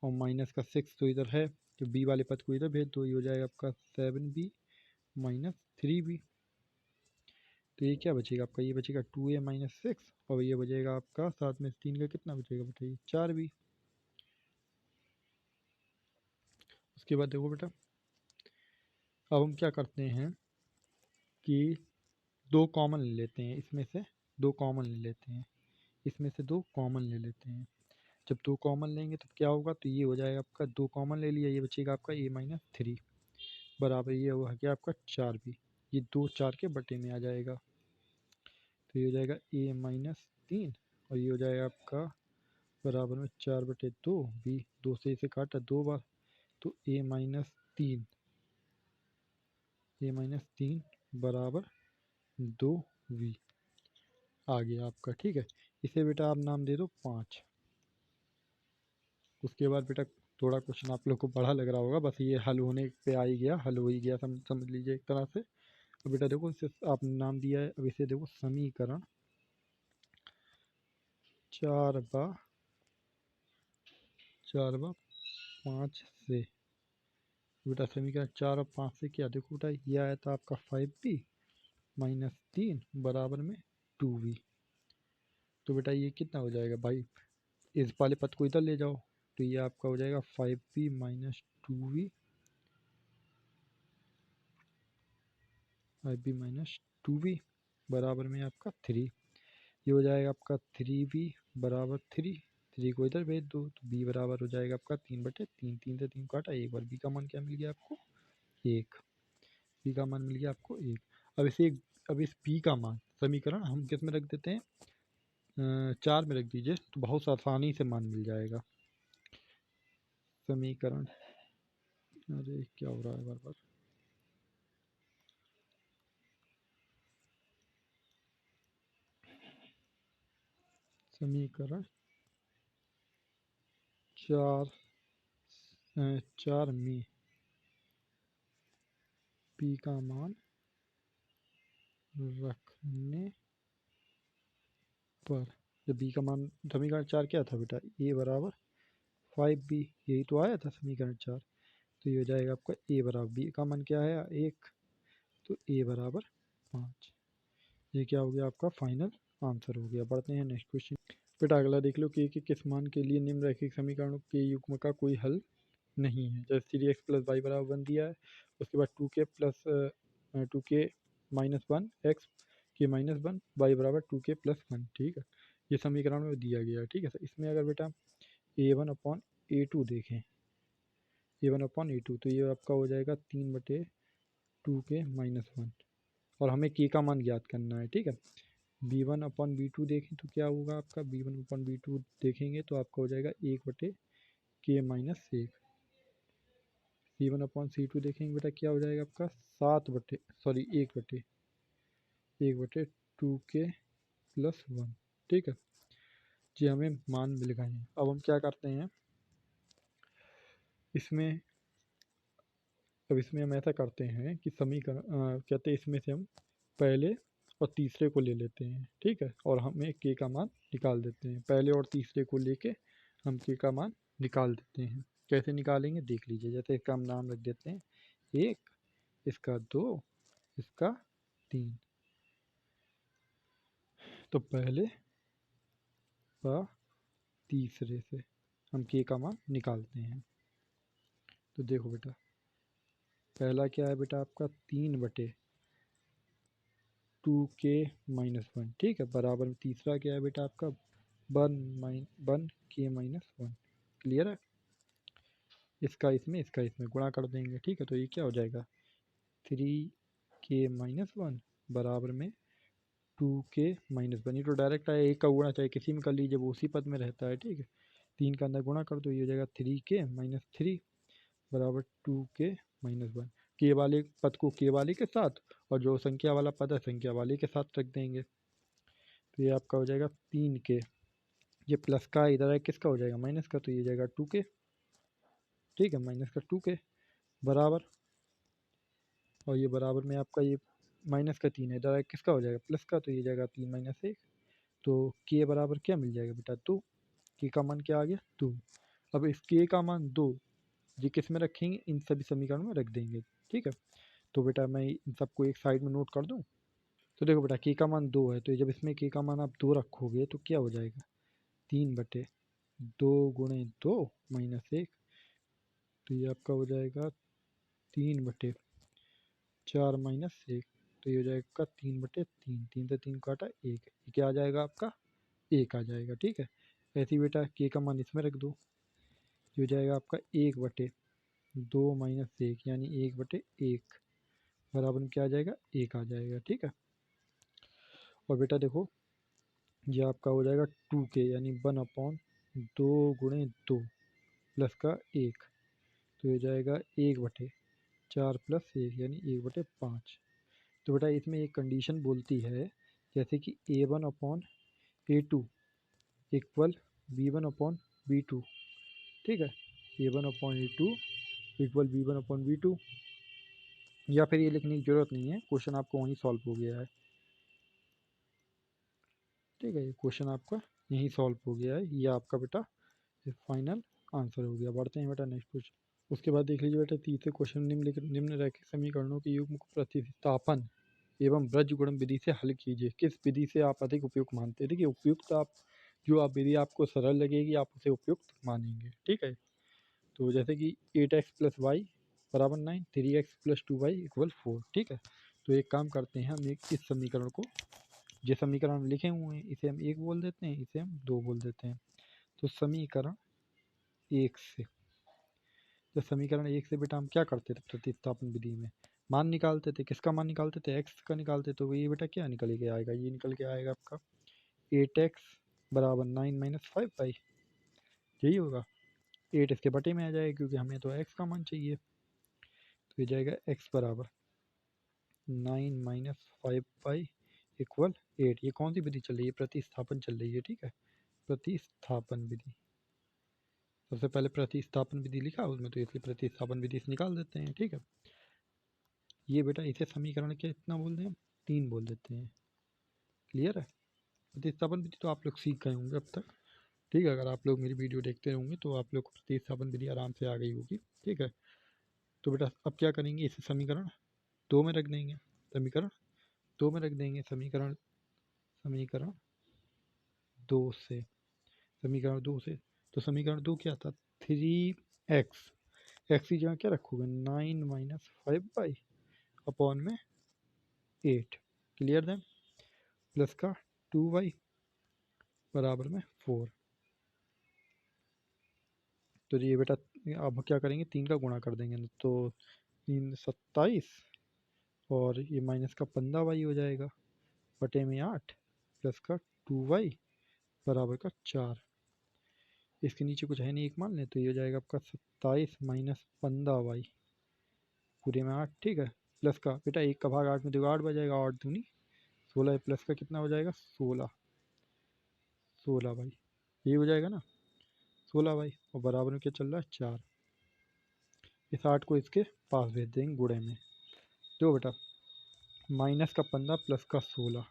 और माइनस का 6 तो इधर है, तो बी वाले पद को इधर भेज दो, ये हो जाएगा आपका 7b माइनस 3b। तो ये क्या बचेगा आपका, ये बचेगा 2a माइनस 6 और ये बचेगा आपका 7 में 3 का कितना बचेगा बेटा, ये 4b। उसके बाद देखो बेटा अब हम क्या करते हैं कि 2 कॉमन ले लेते हैं, इसमें से 2 कॉमन ले लेते हैं, इसमें से 2 कॉमन ले लेते हैं। जब 2 कॉमन लेंगे तब क्या होगा, तो ये हो जाएगा आपका 2 कॉमन ले लिया, ये बचेगा आपका a माइनस 3 बराबर ये हुआ क्या आपका 4b। ये 2 4 के बटे में आ जाएगा, तो ये हो जाएगा a माइनस 3 और ये हो जाएगा आपका बराबर में 4 बटे 2 b। 2 से इसे काटा 2 बार, तो a माइनस 3 बराबर 2v आ गया आपका। ठीक है, इसे बेटा आप नाम दे दो 5। उसके बाद बेटा थोड़ा क्वेश्चन आप लोग को बड़ा लग रहा होगा, बस ये हल होने पे आ ही गया, हल हो ही गया, समझ लीजिए एक तरह से। तो बेटा देखो इसे आपने नाम दिया है, अब इसे देखो समीकरण 4/5 से। बेटा समीकरण 4 और 5 से क्या, देखो बेटा ये आया था आपका 5b माइनस 3 बराबर में 2v। तो बेटा ये कितना हो जाएगा भाई, इस वाले पद को इधर ले जाओ, तो ये आपका हो जाएगा 5b minus 2v 5b minus 2v बराबर में आपका 3। ये हो जाएगा आपका 3v बराबर 3 को इधर भेज दो, तो b बराबर हो जाएगा आपका 3/3। 3 से 3 काटा, एक बार b का मान क्या मिल गया आपको 1। b का मान मिल गया आपको 1। अब इस b का मान समीकरण हम किस में रख देते हैं, 4 में रख दीजिए, तो बहुत आसानी से मान मिल जाएगा। समीकरण, अरे क्या हो रहा है बार बार, समीकरण 4 में p का मान रखने पर जब बी का मान, समीकरण 4 क्या था बेटा, ए बराबर 5b, यही तो आया था समीकरण 4। तो ये हो जाएगा आपका ए बराबर, बी का मान क्या है 1, तो ए बराबर 5। ये क्या हो गया आपका फाइनल आंसर हो गया। बढ़ते हैं नेक्स्ट क्वेश्चन। बेटा अगला देख लो कि किस मान के लिए निम्नलिखित समीकरणों के युग्म का कोई हल नहीं है। जैसे 3x प्लस वाई बराबर 1 दिया है, उसके बाद 2k plus 2k minus 1 x के माइनस 1 वाई बराबर 2k प्लस 1। ठीक है, ये समीकरण में दिया गया है। ठीक है सर, इसमें अगर बेटा a1/a2 देखें, a1/a2, तो ये आपका हो जाएगा 3/2k माइनस 1, और हमें k का मान ज्ञात करना है। ठीक है, b1/b2 देखें तो क्या होगा आपका, b1/b2 देखेंगे तो आपका हो जाएगा 1/k माइनस 1। c1/c2 देखेंगे बेटा क्या हो जाएगा आपका 1/2k प्लस 1। ठीक है जी, हमें मान मिल गए हैं। अब हम क्या करते हैं इसमें, अब इसमें हम ऐसा करते हैं कि समीकरण कहते हैं इसमें से हम पहले और तीसरे को ले लेते हैं। ठीक है, और हमें के का मान निकाल देते हैं। पहले और तीसरे को लेके हम के का मान निकाल देते हैं। कैसे निकालेंगे देख लीजिए। जैसे इसका हम नाम रख देते हैं 1, इसका 2, इसका 3। तो पहले व तीसरे से हम के का मान निकालते हैं। तो देखो बेटा, पहला क्या है बेटा आपका 3/2k माइनस 1। ठीक है, बराबर में तीसरा क्या है बेटा आपका 1k माइनस 1। क्लियर है, इसका इसमें गुणा कर देंगे। ठीक है, तो ये क्या हो जाएगा 3k माइनस 1 बराबर में 2k माइनस 1। ये तो डायरेक्ट आया, एक का गुणा चाहे किसी में कर लीजिए, वो उसी पद में रहता है। ठीक है, 3 का अंदर गुणा कर दो, ये हो जाएगा 3k माइनस 3 बराबर 2k माइनस 1। के वाले पद को के वाले के साथ, और जो संख्या वाला पद है संख्या वाले के साथ रख देंगे। तो ये आपका हो जाएगा 3k, ये प्लस का इधर है किसका हो जाएगा माइनस का, तो ये जाएगा 2k। ठीक है, माइनस का 2k बराबर, और ये बराबर में आपका ये माइनस का 3 है, इधर है किसका हो जाएगा प्लस का, तो ये जाएगा 3 माइनस 1। तो के बराबर क्या मिल जाएगा बेटा 2, के का मान क्या आ गया 2। अब इस के का मान 2 ये किस में रखेंगे, इन सभी समीकरणों में रख देंगे। ठीक है, तो बेटा मैं इन सबको एक साइड में नोट कर दूं। तो देखो बेटा के का मान 2 है, तो जब इसमें के का मान आप 2 रखोगे तो क्या हो जाएगा 3/2 गुणे 2 माइनस 1। तो ये आपका हो जाएगा 3/4 माइनस 1। तो ये हो जाएगा 3/3, 3 से 3 काटा 1, ये क्या आ जाएगा आपका 1 आ जाएगा। ठीक है, ऐसे ही बेटा के का मान इसमें रख दो, ये हो जाएगा आपका 1/2 माइनस 1 यानी 1/1 बराबर में क्या आ जाएगा 1 आ जाएगा। ठीक है, और बेटा देखो ये आपका हो जाएगा 2k यानी 1/2 गुणे 2 प्लस का 1। तो ये जाएगा 1/4 प्लस 1 यानी 1/5। तो बेटा इसमें एक कंडीशन बोलती है जैसे कि a1/a2 इक्वल b1/b2। ठीक है, a1/a2 इक्वल b1/b2, या फिर ये लिखने की ज़रूरत नहीं है, क्वेश्चन आपको वहीं सॉल्व हो गया है। ठीक है, ये क्वेश्चन आपका यहीं सॉल्व हो गया है, ये आपका बेटा फाइनल आंसर हो गया। बढ़ते हैं बेटा नेक्स्ट क्वेश्चन। उसके बाद देख लीजिए बेटा तीसरे क्वेश्चन, निम्नलिखित समीकरणों के युग्म को प्रतिस्थापन एवं ब्रजगुणन विधि से हल कीजिए। किस विधि से आप अधिक उपयुक्त मानते हैं। देखिए उपयुक्त आप जो आप विधि आपको सरल लगेगी आप उसे उपयुक्त मानेंगे। ठीक है, तो जैसे कि 8x प्लस वाई बराबर 9, 3x प्लस 2y इक्वल 4। ठीक है, तो एक काम करते हैं हम इस समीकरण को, जो समीकरण हम लिखे हुए हैं इसे हम 1 बोल देते हैं, इसे हम 2 बोल देते हैं। तो समीकरण 1 से, तो समीकरण 1 से बेटा हम क्या करते थे प्रतिस्थापन विधि में, मान निकालते थे। किसका मान निकालते थे x का निकालते। तो ये बेटा क्या निकल के आएगा, ये निकल के आएगा आपका 8x बराबर 9 माइनस 5y। यही होगा, 8 इसके बटे में आ जाएगा क्योंकि हमें तो x का मान चाहिए। तो ये जाएगा x बराबर 9 माइनस 5y इक्वल 8। ये कौन सी विधि चल रही है, प्रतिस्थापन चल रही है। ठीक है, प्रतिस्थापन विधि, सबसे पहले प्रतिस्थापन विधि लिखा उसमें, तो इसलिए प्रतिस्थापन विधि से निकाल देते हैं। ठीक है, ये बेटा इसे समीकरण के इतना बोल दें 3 बोल देते हैं। क्लियर है, प्रतिस्थापन विधि तो आप लोग सीख गए होंगे अब तक, ठीक है। अगर आप लोग मेरी वीडियो देखते होंगे तो आप लोग को प्रतिस्थापन विधि आराम से आ गई होगी, ठीक है। तो बेटा अब क्या करेंगे, इसे समीकरण 2 में रख देंगे, समीकरण 2 में रख देंगे, समीकरण समीकरण 2 से, समीकरण 2 से, तो समीकरण 2 क्या था, 3x, एक्स की जगह क्या रखोगे 9 माइनस 5 अपॉन में 8, क्लियर देन, प्लस का 2y बराबर में 4। तो ये बेटा अब क्या करेंगे, 3 का गुणा कर देंगे, तो 3 27 और ये माइनस का 15y हो जाएगा बटे में 8 प्लस का 2y बराबर का 4। इसके नीचे कुछ है नहीं, एक मान लें, तो ये हो जाएगा आपका 27 माइनस 15y पूरे में 8, ठीक है। प्लस का बेटा 1 का भाग 8 में देखो 8 बजाएगा, 8 दूनी 16, प्लस का कितना हो जाएगा 16 भाई, ये हो जाएगा ना 16 भाई, और बराबर में क्या चल रहा है 4। इस 8 को इसके पास भेज देंगे गुणे में, देखो बेटा माइनस का 15 प्लस का 16,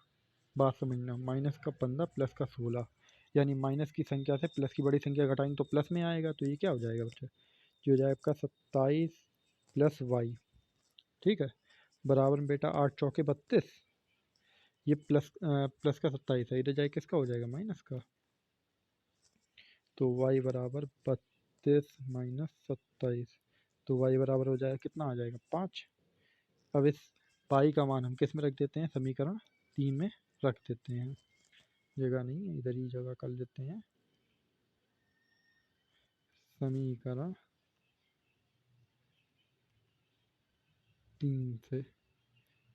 बात समझना, माइनस का 15 प्लस का 16, यानी माइनस की संख्या से प्लस की बड़ी संख्या घटाएंगे तो प्लस में आएगा, तो ये क्या हो जाएगा बेटा, ये हो जाएगा आपका 27 प्लस वाई, ठीक है, बराबर में बेटा 8 चौके 32, ये प्लस का 27 है, इधर जाए किसका हो जाएगा माइनस का, तो y बराबर 32 माइनस 27, तो y बराबर हो जाएगा कितना आ जाएगा 5। अब इस पाई का मान हम किस में रख देते हैं, समीकरण 3 में रख देते हैं, जगह नहीं है इधर ही जगह कर देते हैं, समीकरण 3 से,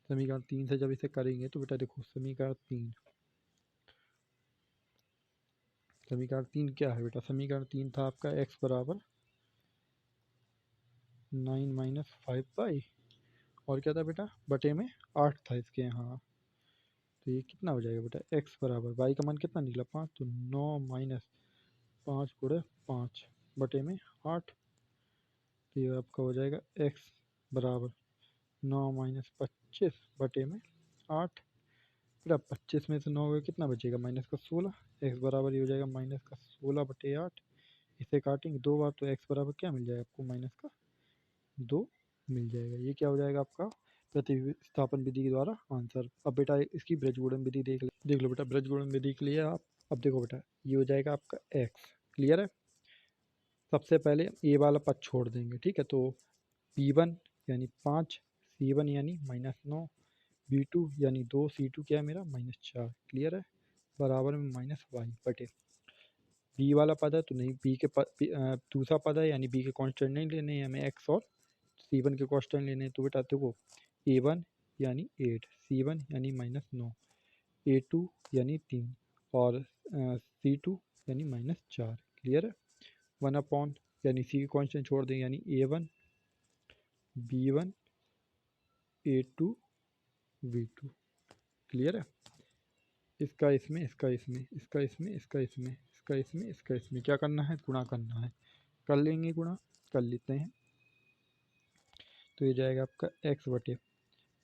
समीकरण 3 से जब इसे करेंगे तो बेटा देखो समीकरण 3, समीकरण 3 क्या है बेटा, समीकरण 3 था आपका x बराबर 9 माइनस 5 और क्या था बेटा बटे में 8 था इसके यहाँ, तो ये कितना हो जाएगा बेटा x बराबर, y का मान कितना निकला 5, तो 9 माइनस 5 गुणे 5 बटे में 8, तो ये आपका हो जाएगा x बराबर 9 माइनस 25 बटे में 8, फिर अब 25 में से 9 का कितना बचेगा माइनस का 16, x बराबर ये हो जाएगा माइनस का 16 बटे 8, इसे काटेंगे 2 बार तो x बराबर क्या मिल जाएगा आपको माइनस का 2 मिल जाएगा। ये क्या हो जाएगा आपका प्रतिस्थापन विधि के द्वारा आंसर। अब बेटा इसकी ब्रजगुणन विधि देख लो बेटा, ब्रजगुणन विधि के लिए आप अब देखो बेटा ये हो जाएगा आपका x, क्लियर है। सबसे पहले ए वाला पद छोड़ देंगे, ठीक है, तो p1 यानी 5, c1 यानी -9, b2 यानी 2, c2 क्या है मेरा -4, क्लियर है, बराबर में माइनस वाई बटे बी वाला पद है तो नहीं, बी के दूसरा पद है यानी बी के कांस्टेंट नहीं लेने हैं हमें, एक्स और c1 के कांस्टेंट लेने हैं, तो बेटा देखो a1 यानी 8, c1 यानी -9, a2 यानी 3 और c2 यानी -4, क्लियर है। 1 अपॉन यानी सी के कांस्टेंट छोड़ दें यानी a1 b1 a2 v2, clear है। इसका इसमें, इसका इसमें, इसका इसमें, इसका इसमें, इसका इसमें, इसका इसमें क्या करना है, गुणा करना है, कर लेंगे गुणा, कर लेते हैं, तो ये जाएगा आपका x बटे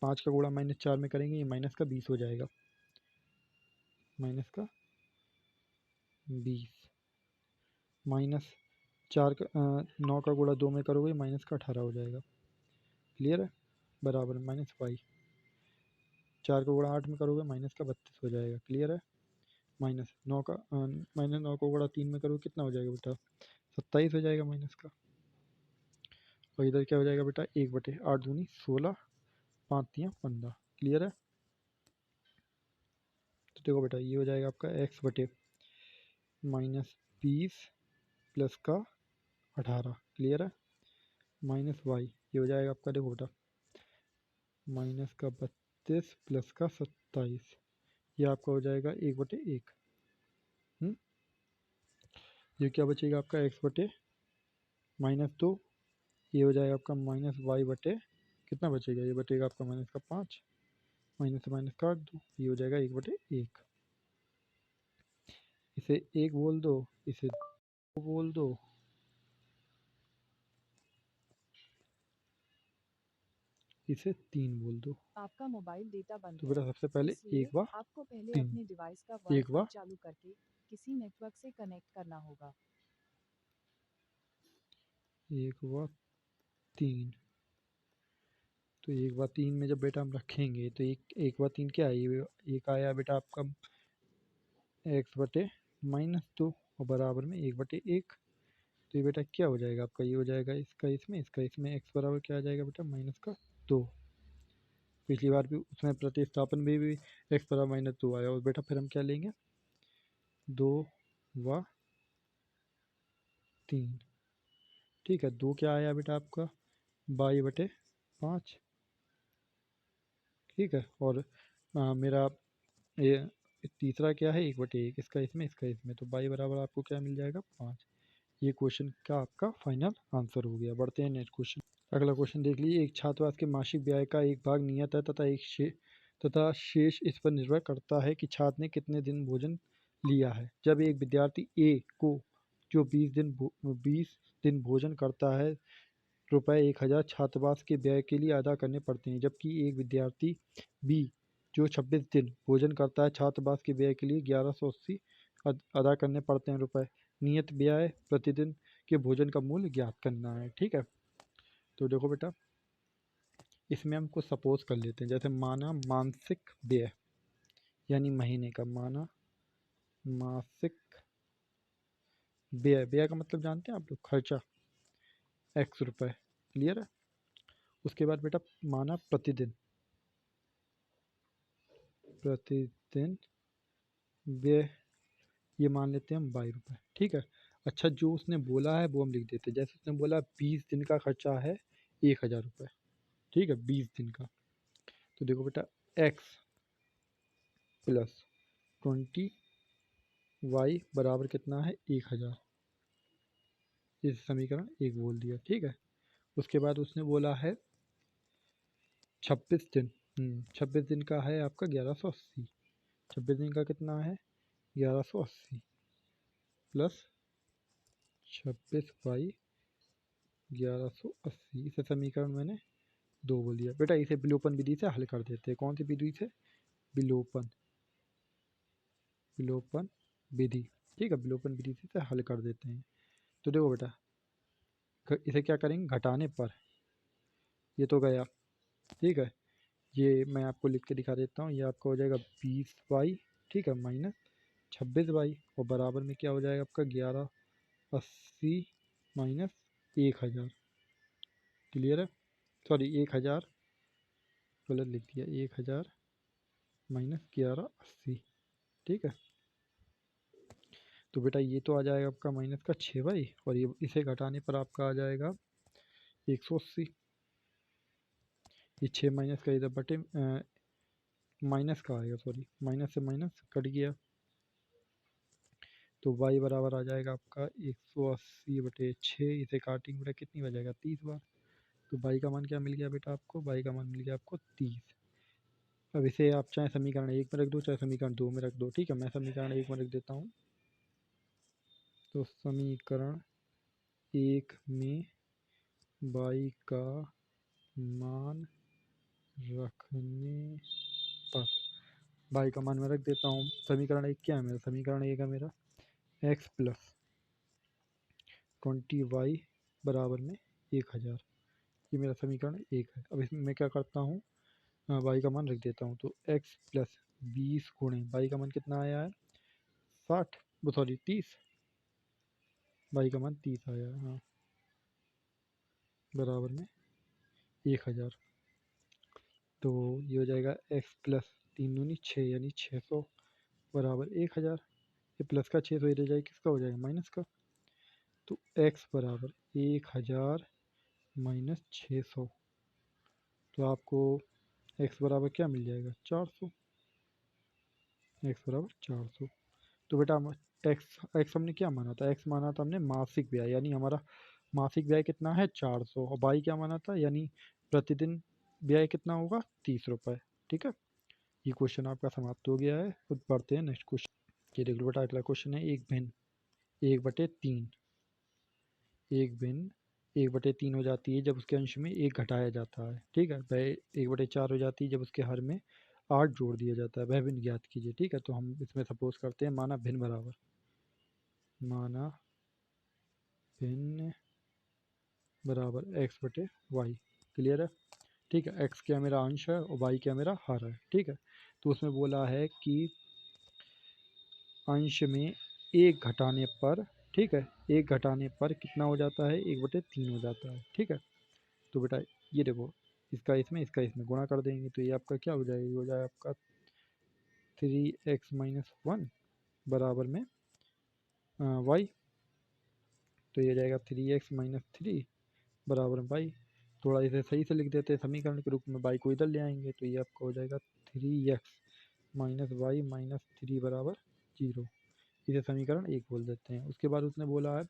5 का गुणा -4 में करेंगे, ये माइनस का 20 हो जाएगा, माइनस का 20 माइनस 9 का गुणा 2 में करोगे माइनस का 18 हो जाएगा, क्लियर है, बराबर माइनस वाई, 4 का गुणा 8 में करोगे माइनस का 32 हो जाएगा, क्लियर है, माइनस 9 का गुणा 3 में करोगे कितना हो जाएगा बेटा 27 हो जाएगा माइनस का, और इधर क्या हो जाएगा बेटा 1 बटे 8 दूनी 16, 5 तियाँ 15, क्लियर है। तो देखो बेटा ये हो जाएगा आपका x बटे -20 प्लस का 18, क्लियर है, माइनस वाई ये हो जाएगा आपका देखो बेटा माइनस का 32 प्लस का 27, ये आपका हो जाएगा 1 बटे 1, ये क्या बचेगा आपका x बटे -2, ये हो जाएगा आपका माइनस वाई बटे कितना बचेगा, ये बचेगा आपका माइनस का 5, माइनस से माइनस काट दो, ये हो जाएगा 1 बटे 1, इसे 1 बोल दो, इसे 2 बोल दो, इसे 3 बोल दो। आपका मोबाइल डेटा बंद तो है, बेटा सबसे पहले इसलिए 1 व आपको पहले 3, अपने डिवाइस का 1 वाईफाई व चालू करके किसी नेटवर्क से कनेक्ट करना होगा। 1 व 3। तो 1 व 3 में जब बेटा हम रखेंगे तो 1 व 3 क्या है, ये एक आया बेटा आपका x बटे -2 और बराबर में 1/1। तो ये बेटा क्या हो जाएगा आपका, ये हो जाएगा इसका इसमें x बराबर क्या आ जाएगा बेटा -2। पिछली बार भी उसमें प्रतिस्थापन में भी x बराबर -2 आया और बेटा फिर हम क्या लेंगे 2 व 3। ठीक है, 2 क्या आया बेटा आपका y/5। ठीक है, और मेरा ये तीसरा क्या है 1/1, इसका इसमें तो y बराबर आपको क्या मिल जाएगा 5। ये क्वेश्चन का आपका फाइनल आंसर हो गया। बढ़ते हैं नेक्स्ट क्वेश्चन। अगला क्वेश्चन देख लीजिए, एक छात्रावास के मासिक व्यय का एक भाग नियत है तथा शेष इस पर निर्भर करता है कि छात्र ने कितने दिन भोजन लिया है। जब एक विद्यार्थी ए को जो 20 दिन भोजन करता है ₹1000 छात्रावास के व्यय के लिए अदा करने पड़ते हैं, जबकि एक विद्यार्थी बी जो 26 दिन भोजन करता है छात्रावास के व्यय के लिए 1180 अदा करने पड़ते हैं रुपए। नियत व्यय प्रतिदिन के भोजन का मूल्य ज्ञात करना है। ठीक है, तो देखो बेटा इसमें हम कुछ सपोज कर लेते हैं, जैसे माना मानसिक व्यय यानी महीने का, माना मासिक व्यय, व्यय का मतलब जानते हैं आप लोग, खर्चा x रुपए। क्लियर है। उसके बाद बेटा माना प्रतिदिन, प्रतिदिन व्यय ये मान लेते हैं हम 22 रुपये। ठीक है, अच्छा जो उसने बोला है वो हम लिख देते हैं, जैसे उसने बोला 20 दिन का खर्चा है 1000 रुपये। ठीक है, 20 दिन का। तो देखो बेटा x प्लस 20y बराबर कितना है 1000। इस समीकरण 1 बोल दिया। ठीक है, उसके बाद उसने बोला है 26 दिन। 26 दिन का है आपका 1180। 26 दिन का कितना है 1180 प्लस 26 बाई 1180। इसे समीकरण मैंने 2 बोल दिया। बेटा इसे विलोपन विधि से हल कर देते हैं। कौन सी विधि से, विलोपन विलोपन विधि। ठीक है, विलोपन विधि से हल कर देते हैं। तो देखो बेटा इसे क्या करेंगे, घटाने पर ये तो गया। ठीक है, ये मैं आपको लिख के दिखा देता हूँ, ये आपका हो जाएगा 20y। ठीक है, माइनस 26y और बराबर में क्या हो जाएगा आपका 1180 माइनस 1000। क्लियर है, सॉरी 1000 गलत लिख दिया, 1000 माइनस 1180। ठीक है, तो बेटा ये तो आ जाएगा आपका माइनस का 6y और ये इसे घटाने पर आपका आ जाएगा 180। ये 6 माइनस का इधर बटे माइनस का आएगा, सॉरी माइनस से माइनस कट गया, तो y बराबर आ जाएगा आपका 180/6। इसे काटेंगे बेटा कितनी बार जाएगा 30 बार। तो y का मान क्या मिल गया बेटा आपको, y का मान मिल गया आपको 30। अब इसे आप चाहे समीकरण 1 में रख दो चाहे समीकरण 2 में रख दो। ठीक है, मैं समीकरण 1 में रख देता हूँ। तो समीकरण 1 में y का मान रखने पर, y का मान मैं रख देता हूँ। समीकरण 1 क्या है मेरा, समीकरण 1 है मेरा x प्लस 20y बराबर में 1000। ये मेरा समीकरण 1 है। अब इसमें मैं क्या करता हूँ, y का मान रख देता हूँ। तो x प्लस 20 गुणे y का मान कितना आया है 60, वो सॉरी 30, y का मान 30 आया है, हाँ, बराबर में 1000। तो ये हो जाएगा x प्लस 3 दूनी 6 यानी 600 बराबर 1000। ये प्लस का 600 इधर जाए किसका हो जाएगा माइनस का। तो x बराबर 1000 माइनस 600, तो आपको x बराबर क्या मिल जाएगा 400। x बराबर 400। तो बेटा हम x हमने क्या माना था, x माना था हमने मासिक व्यय, यानी हमारा मासिक व्यय कितना है 400 और y क्या माना था, यानी प्रतिदिन व्यय कितना होगा 30 रुपये। ठीक है, ये क्वेश्चन आपका समाप्त हो गया है। खुद पढ़ते हैं नेक्स्ट क्वेश्चन। ये देख लो बेटा अगला क्वेश्चन है, एक भिन्न 1/3 एक भिन्न 1/3 हो जाती है जब उसके अंश में 1 घटाया जाता है, ठीक है। वह 1/4 हो जाती है जब उसके हर में 8 जोड़ दिया जाता है। वह भिन्न ज्ञात कीजिए, ठीक है। तो हम इसमें सपोज करते हैं माना भिन्न बराबर x/y। क्लियर है, ठीक है। x क्या मेरा अंश है और y क्या मेरा हर है, ठीक है। तो उसमें बोला है कि अंश में 1 घटाने पर, ठीक है, 1 घटाने पर कितना हो जाता है, 1/3 हो जाता है, ठीक है। तो बेटा ये देखो, इसका इसमें गुणा कर देंगे तो ये आपका क्या हो जाएगा, ये हो जाएगा आपका 3x-1 बराबर में y। तो ये जाएगा 3x-3 बराबर में y। थोड़ा इसे सही से लिख देते हैं समीकरण के रूप में, y को इधर ले आएंगे तो ये आपका हो जाएगा 3x-y-3 बराबर 0। इसे समीकरण 1 बोल देते हैं। उसके बाद उसने बोला है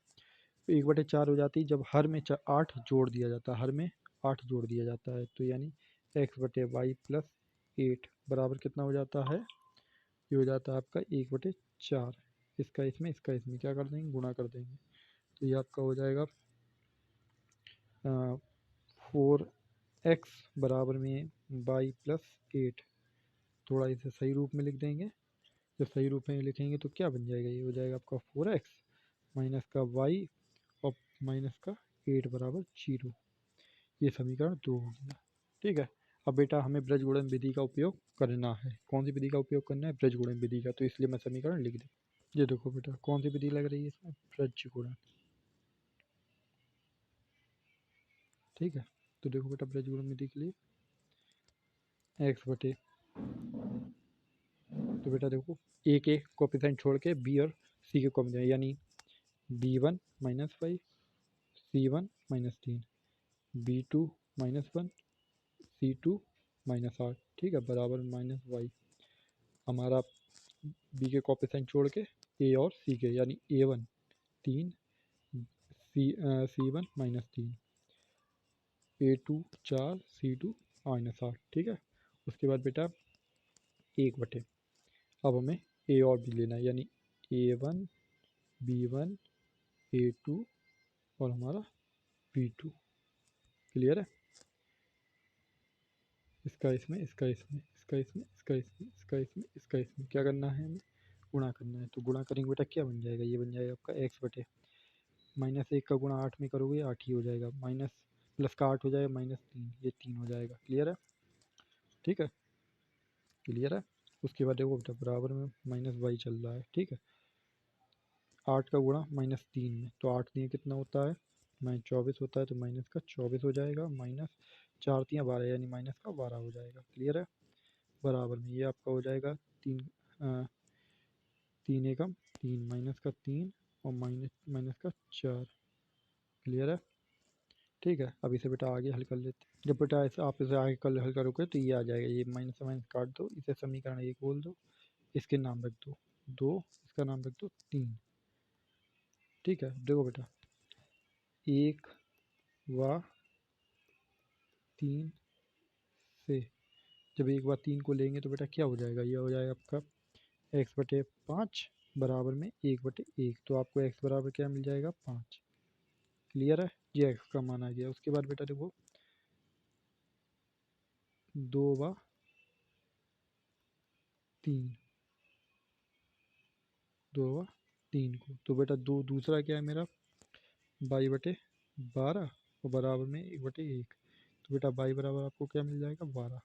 1/4 हो जाती है जब हर में 8 जोड़ दिया जाता है, हर में 8 जोड़ दिया जाता है। तो यानी x/y प्लस 8 बराबर कितना हो जाता है, ये हो जाता है आपका 1/4। इसका इसमें क्या कर देंगे, गुणा कर देंगे। तो ये आपका हो जाएगा 4x बराबर में y प्लस 8। थोड़ा इसे सही रूप में लिख देंगे। जब सही रूप में लिखेंगे तो क्या बन जाएगा, ये हो जाएगा आपका 4x माइनस का y और माइनस का 8 बराबर 0। ये समीकरण 2 हो गया, ठीक है। अब बेटा हमें ब्रजगुणन विधि का उपयोग करना है। कौन सी विधि का उपयोग करना है, ब्रजगुणन विधि का। तो इसलिए मैं समीकरण लिख दे। ये देखो बेटा कौन सी विधि लग रही है इसमें, ब्रजगुणन, ठीक है। तो देखो बेटा ब्रजगुणन विधि के लिए x/, तो बेटा देखो a के कोफिशिएंट छोड़ के b और c के कोफिशिएंट, यानी b1 minus 5, c1 minus 3, b2 minus 1, c2 minus 8, ठीक है, बराबर माइनस y। हमारा b के कोफिशिएंट छोड़ के a और c के, यानी a1 3, c1 minus 3, a2 4, c2 minus 8, ठीक है। उसके बाद बेटा 1/, अब हमें a और b लेना है, यानी a1 b1 a2 और हमारा b2। क्लियर है, इसका इसमें क्या करना है, हमें गुणा करना है। तो गुणा करेंगे बेटा क्या बन जाएगा, ये बन जाएगा आपका x/, -1 का गुणा 8 में करोगे 8 ही हो जाएगा, माइनस प्लस का 8 हो जाएगा -3, ये 3 हो जाएगा। क्लियर है, ठीक है, क्लियर है। उसके बाद देखो बेटा बराबर में माइनस y चल रहा है, ठीक है। 8 का गुणा -3 में, तो 8 दिए कितना होता है, -24 होता है, तो माइनस का 24 हो जाएगा, माइनस 4 दिया 12, यानी माइनस का 12 हो जाएगा। क्लियर है, बराबर में ये आपका हो जाएगा 3 एकम 3, माइनस का 3 और माइनस का 4। क्लियर है, ठीक है। अब इसे बेटा आगे हल कर लेते हैं। जब बेटा ऐसे आप इसे आगे कल हल करोगे तो ये आ जाएगा, ये माइनस से माइनस काट दो, इसे समीकरण 1 बोल दो, इसके नाम रख दो 2, इसका नाम रख दो 3, ठीक है। देखो बेटा 1 व 3 से जब 1 व 3 को लेंगे तो बेटा क्या हो जाएगा, ये हो जाएगा आपका x/5 बराबर में 1/1। तो आपको x बराबर क्या मिल जाएगा, 5। क्लियर है, ये x का मान आ गया। उसके बाद बेटा देखो 2 व 3, 2 व 3 को, तो बेटा दूसरा क्या है मेरा, 22/12 और बराबर में 1/1। तो बेटा y बराबर आपको क्या मिल जाएगा, 12।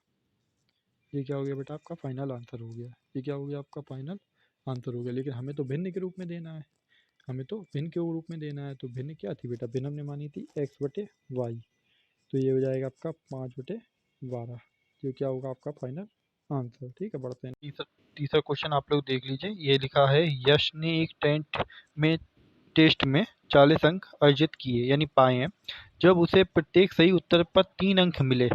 ये क्या हो गया बेटा, आपका फाइनल आंसर हो गया। ये क्या हो गया, आपका फाइनल आंसर हो गया। लेकिन हमें तो भिन्न के रूप में देना है, हमें तो भिन्न के रूप में देना है। तो भिन्न क्या थी बेटा, भिन्न हमने मानी थी x/y। तो ये हो जाएगा आपका 5/12। ये क्या होगा आपका फाइनल आंसर, ठीक है। बढ़ते हैं तीसरा क्वेश्चन आप लोग देख लीजिए। ये लिखा है यश ने एक टेस्ट में 40 अंक अर्जित किए यानी पाए हैं। जब उसे प्रत्येक सही उत्तर पर 3 अंक मिले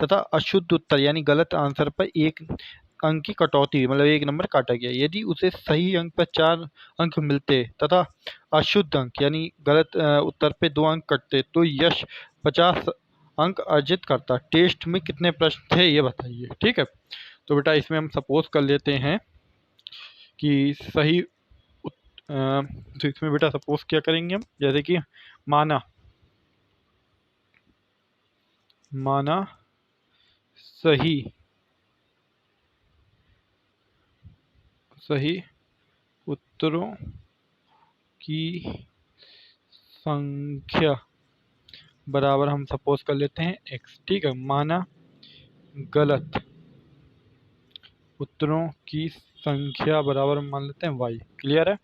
तथा अशुद्ध उत्तर यानी गलत आंसर पर 1 अंक की कटौती हुई, मतलब 1 नंबर काटा गया। यदि उसे सही अंक पर 4 अंक मिलते तथा अशुद्ध अंक यानी गलत उत्तर पे 2 अंक कटते तो यश 50 अंक अर्जित करता। टेस्ट में कितने प्रश्न थे ये बताइए, ठीक है। तो बेटा इसमें हम सपोज कर लेते हैं कि सही तो इसमें बेटा सपोज क्या करेंगे हम, जैसे कि माना माना सही उत्तरों की संख्या बराबर हम सपोज कर लेते हैं x। ठीक है, माना गलत उत्तरों की संख्या बराबर मान लेते हैं y। क्लियर है।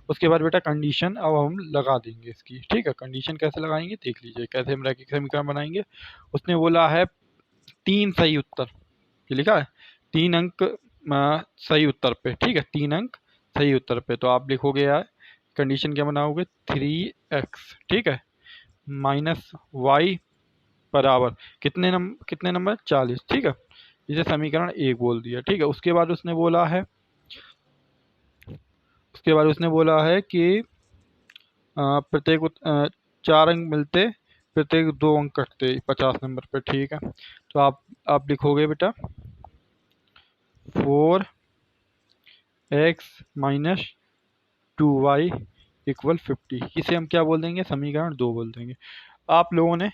उसके बाद बेटा कंडीशन अब हम लगा देंगे इसकी। ठीक है, कंडीशन कैसे लगाएंगे देख लीजिए, कैसे हम रैखिक समीकरण बनाएंगे। उसने बोला है 3 सही उत्तर, ये लिखा है 3 अंक सही उत्तर पे। ठीक है, 3 अंक सही उत्तर पे, तो आप लिखोगे यार कंडीशन क्या बनाओगे 3x। ठीक है, माइनस y बराबर कितने नंबर 40। ठीक है, इसे समीकरण 1 बोल दिया। ठीक है, उसके बाद उसने बोला है कि प्रत्येक 4 अंक मिलते, प्रत्येक 2 अंक कटते 50 नंबर पे। ठीक है, तो आप लिखोगे बेटा 4x माइनस 2y इक्वल 50। इसे हम क्या बोल देंगे समीकरण 2 बोल देंगे। आप लोगों ने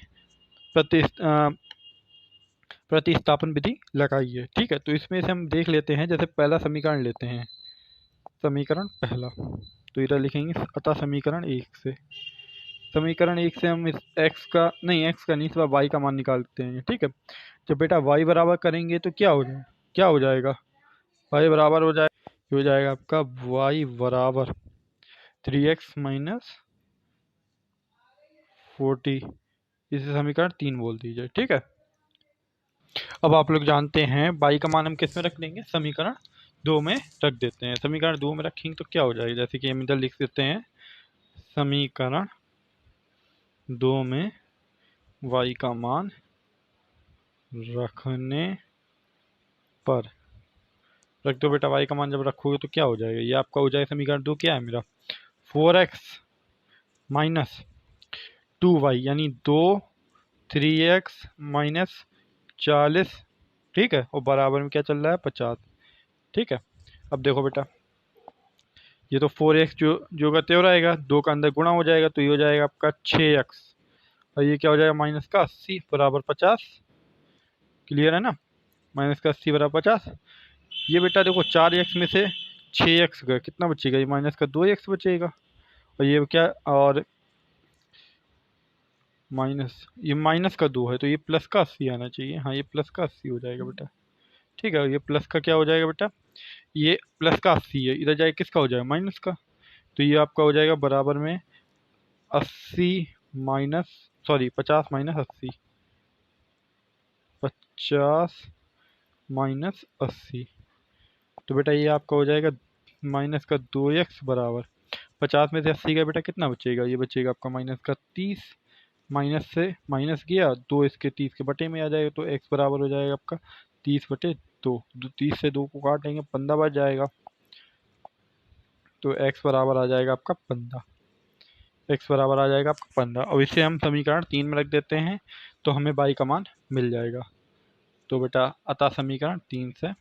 प्रतिस्थापन विधि लगाई है। ठीक है, तो इसमें से हम देख लेते हैं। जैसे पहला समीकरण लेते हैं, समीकरण पहला, तो इधर लिखेंगे अतः समीकरण 1 से हम इस x का नहीं इस बार y का मान निकालते हैं। ठीक है, जब बेटा y बराबर करेंगे तो क्या हो जाएगा y बराबर हो जाएगा आपका y बराबर 3x माइनस 40। इसे समीकरण 3 बोल दीजिए। ठीक है, अब आप लोग जानते हैं y का मान हम किस में रख देंगे समीकरण 2 में रख देते हैं। समीकरण 2 में रखेंगे तो क्या हो जाएगा, जैसे कि हम इधर लिख देते हैं समीकरण 2 में y का मान रखने पर, रख दो बेटा y का मान जब रखोगे तो क्या हो जाएगा, ये आपका हो जाएगा समीकरण 2 क्या है मेरा 4x माइनस 2y यानी 3x माइनस 40। ठीक है, और बराबर में क्या चल रहा है 50। ठीक है, अब देखो बेटा ये तो 4x जो का त्यों रहेगा, 2 का अंदर गुणा हो जाएगा तो ये हो जाएगा आपका 6x, और ये क्या हो जाएगा माइनस का 80 बराबर 50। क्लियर है ना, माइनस का 80 बराबर 50। ये बेटा देखो 4x में से 6x गया, कितना बचेगा ये माइनस का 2x बचेगा, और ये क्या और ये माइनस का 2 है तो ये प्लस का 80 आना चाहिए। हाँ, ये प्लस का 80 हो जाएगा बेटा। ठीक है, ये प्लस का क्या हो जाएगा बेटा, ये प्लस का 80 है, इधर जाए किसका हो जाएगा माइनस का, तो ये आपका हो जाएगा बराबर में 80 माइनस 50 माइनस 80, 50 माइनस 80। तो बेटा ये आपका हो जाएगा माइनस का 2x बराबर 50 में से 80 का बेटा कितना बचेगा, ये बचेगा आपका माइनस का 30। माइनस से माइनस गया 2 इसके 30 के बटे में आ जाएगा, तो x बराबर हो जाएगा आपका 30/2। 30 से 2 को काटेंगे 15 बच जाएगा, तो x बराबर आ जाएगा आपका 15। x बराबर आ जाएगा आपका 15, और इसे हम समीकरण 3 में रख देते हैं तो हमें y का मान मिल जाएगा। तो बेटा अतः समीकरण 3 से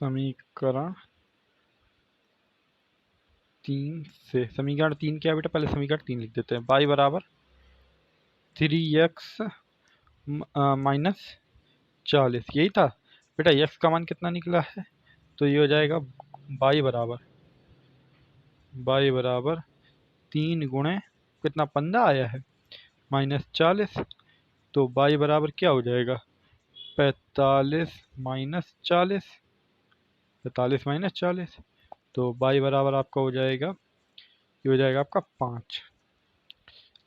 समीकरण 3 क्या है बेटा, पहले समीकरण 3 लिख देते हैं। y बराबर 3x माइनस 40, यही था बेटा। x का मान कितना निकला है, तो ये हो जाएगा y बराबर 3 गुणे कितना 15 आया है माइनस 40, तो y बराबर क्या हो जाएगा 45 माइनस 40, 45 माइनस 40, तो y बराबर आपका हो जाएगा, ये हो जाएगा आपका 5।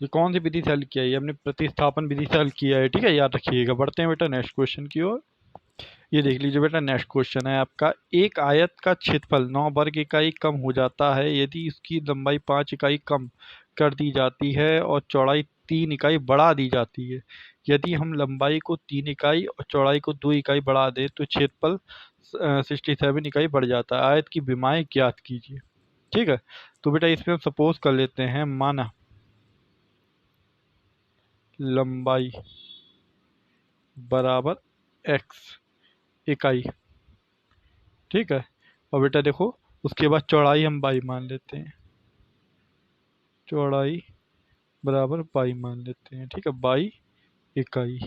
ये कौन सी विधि से हल किया है, ये हमने प्रतिस्थापन विधि से हल किया है। ठीक है, याद रखिएगा। बढ़ते हैं बेटा नेक्स्ट क्वेश्चन की ओर। ये देख लीजिए बेटा, नेक्स्ट क्वेश्चन है आपका, एक आयत का क्षेत्रफल 9 वर्ग इकाई कम हो जाता है यदि उसकी लंबाई 5 इकाई कम कर दी जाती है और चौड़ाई 3 इकाई बढ़ा दी जाती है। यदि हम लंबाई को 3 इकाई और चौड़ाई को 2 इकाई बढ़ा दें तो क्षेत्रफल 67 इकाई बढ़ जाता है। आयत की विमाएं ज्ञात कीजिए। ठीक है, तो बेटा इसमें हम सपोज कर लेते हैं, माना लंबाई बराबर x इकाई। ठीक है, और बेटा देखो उसके बाद चौड़ाई हम y मान लेते हैं, चौड़ाई बराबर बाई मान लेते हैं, ठीक है, बाई इकाई।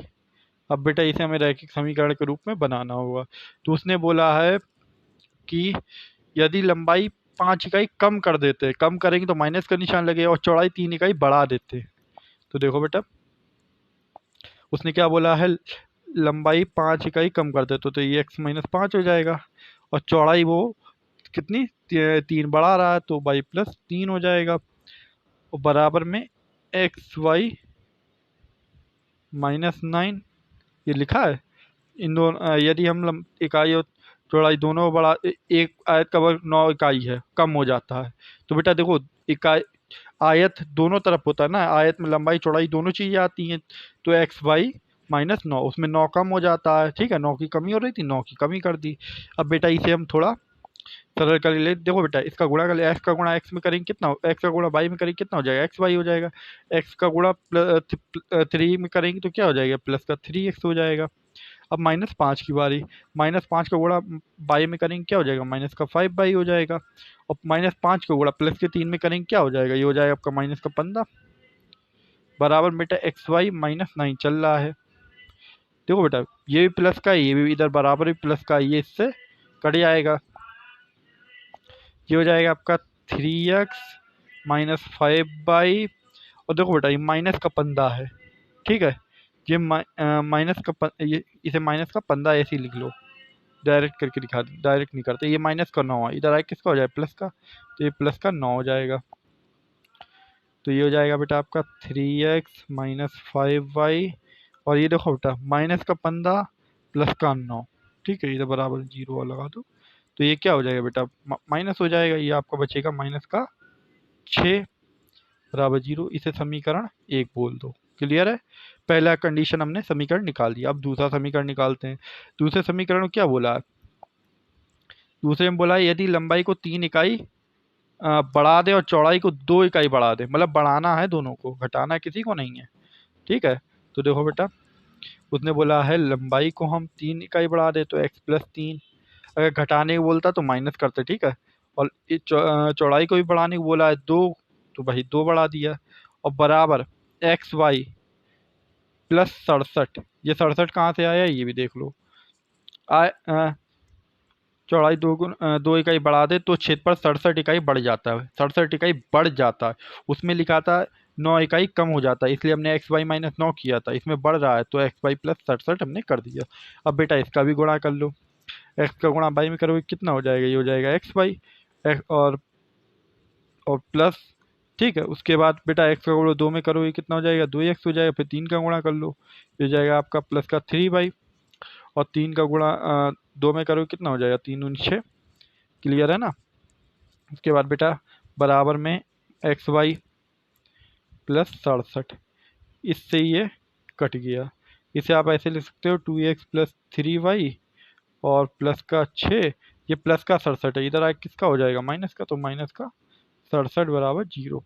अब बेटा इसे हमें रैखिक समीकरण के रूप में बनाना होगा। तो उसने बोला है कि यदि लंबाई 5 इकाई कम कर देते, कम करेंगे तो माइनस का निशान लगेगा, और चौड़ाई 3 इकाई बढ़ा देते। तो देखो बेटा उसने क्या बोला है, लंबाई 5 इकाई कम कर देते तो ये x-5 हो जाएगा, और चौड़ाई वो कितनी 3 बढ़ा रहा है तो y+3 हो जाएगा, और बराबर में xy-9 ये लिखा है। इन दोनों यदि हम इकाई और चौड़ाई दोनों बड़ा एक आयत का वर्ग 9 इकाई है, कम हो जाता है। तो बेटा देखो इकाई आयत दोनों तरफ होता है ना, आयत में लंबाई चौड़ाई दोनों चीजें आती हैं, तो xy-9 उसमें 9 कम हो जाता है, ठीक है, 9 की कमी हो रही थी, 9 की कमी कर दी। अब बेटा इसे हम थोड़ा सरल कर ले, देखो बेटा इसका गुणा कर ले, एक्स का गुणा एक्स में करेंगे कितना, एक्स का गुणा वाई में करेंगे कितना हो जाएगा, एक्स वाई हो जाएगा। एक्स का गुणा 3 में करेंगे तो क्या हो जाएगा, प्लस का 3x हो जाएगा। अब -5 की बारी, -5 का गुणा बाई में करेंगे क्या हो जाएगा, माइनस का 5 बाई हो जाएगा, और -5 का गुणा प्लस के 3 में करेंगे क्या हो जाएगा, ये हो जाएगा आपका माइनस का 15 बराबर बेटा xy-9 चल रहा है। देखो बेटा ये भी प्लस का है, ये भी इधर बराबर भी प्लस का है, ये इससे कट जाएगा, ये हो जाएगा आपका 3x-5 और देखो बेटा ये माइनस का 15 है, ठीक है, ये ये इसे माइनस का 15 ऐसे ही लिख लो, डायरेक्ट करके दिखा, डायरेक्ट नहीं करते, ये माइनस का 9 है, इधर आए किसका हो जाए प्लस का, तो ये प्लस का 9 हो जाएगा। तो ये हो जाएगा बेटा आपका 3x-5y, और ये देखो बेटा माइनस का 15 प्लस का 9, ठीक है, इधर बराबर 0 लगा दो, तो ये क्या हो जाएगा बेटा माइनस हो जाएगा, ये आपका बचेगा माइनस का 6 बराबर 0, इसे समीकरण 1 बोल दो। क्लियर है, पहला कंडीशन हमने समीकरण निकाल दिया। अब दूसरा समीकरण निकालते हैं। दूसरे समीकरण में क्या बोला है, दूसरे में बोला है यदि लंबाई को 3 इकाई बढ़ा दे और चौड़ाई को 2 इकाई बढ़ा दे, मतलब बढ़ाना है दोनों को, घटाना किसी को नहीं है, ठीक है। तो देखो बेटा उसने बोला है लंबाई को हम 3 इकाई बढ़ा दे तो x+3, अगर घटाने को बोलता तो माइनस करते, ठीक है, और चौड़ाई को भी बढ़ाने को बोला है 2, तो भाई 2 बढ़ा दिया, और बराबर xy+67, ये 67 कहाँ से आया ये भी देख लो, चौड़ाई 2 इकाई बढ़ा दे तो क्षेत्रफल 67 इकाई बढ़ जाता है, 67 इकाई बढ़ जाता है, उसमें लिखा था 9 इकाई कम हो जाता है, इसलिए हमने xy-9 किया था, इसमें बढ़ रहा है तो xy+67 हमने कर दिया। अब बेटा इसका भी गुणा कर लो, x का गुणा y में करोगे कितना हो जाएगा, ये हो जाएगा xy और प्लस, ठीक है, उसके बाद बेटा x का गुणा 2 में करोगे कितना हो जाएगा, 2x हो जाएगा, फिर 3 का गुणा कर लो, ये हो जाएगा आपका प्लस का 3y, और 3 का गुणा 2 में करोगे कितना हो जाएगा, 3×9, क्लियर है ना। उसके बाद बेटा बराबर में xy+67, इससे ये कट गया, इसे आप ऐसे लिख सकते हो 2x+3y और प्लस का 6, ये प्लस का 67 है, इधर आए किसका हो जाएगा माइनस का, तो माइनस का 67 बराबर 0।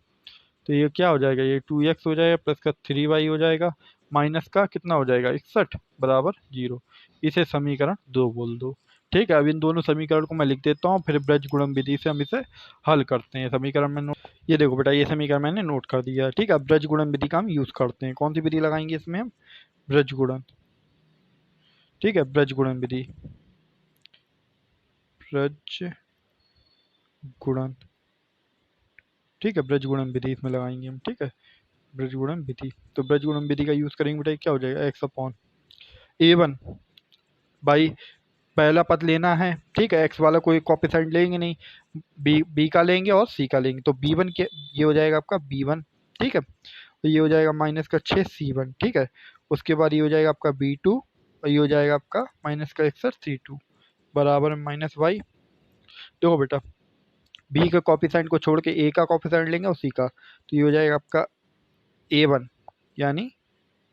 तो ये क्या हो जाएगा, ये 2x हो जाएगा प्लस का 3y हो जाएगा, माइनस का कितना हो जाएगा 61 बराबर 0, इसे समीकरण 2 बोल दो। ठीक है, अब इन दोनों समीकरण को मैं लिख देता हूँ, फिर ब्रज गुणन विधि से हम इसे हल करते हैं। समीकरण में ये देखो बेटा ये समीकरण मैंने नोट कर दिया है। ठीक है, अब ब्रज गुणन विधि का हम यूज करते हैं। कौन सी विधि लगाएंगे इसमें हम, ब्रज गुणन। ठीक है, ब्रज गुणन विधि, ब्रज गुणन, ठीक है, ब्रज गुणन विधि इसमें लगाएंगे हम। ठीक है, ब्रज गुणन विधि, तो ब्रज गुणन विधि का यूज करेंगे बेटा, क्या हो जाएगा x/a1 बाई पहला पद लेना है। ठीक है, x वाला कोई कॉफिशिएंट लेंगे नहीं, b का लेंगे और c का लेंगे, तो b1 के ये हो जाएगा आपका b1। ठीक है, तो ये हो जाएगा माइनस का 6 c1। ठीक है, उसके बाद ये हो जाएगा आपका b2 और ये हो जाएगा आपका माइनस का 61 c2 बराबर माइनस y। देखो बेटा b का कॉफिशिएंट को छोड़ के a का कॉफिशिएंट लेंगे और c का, तो ये हो जाएगा आपका a1 यानी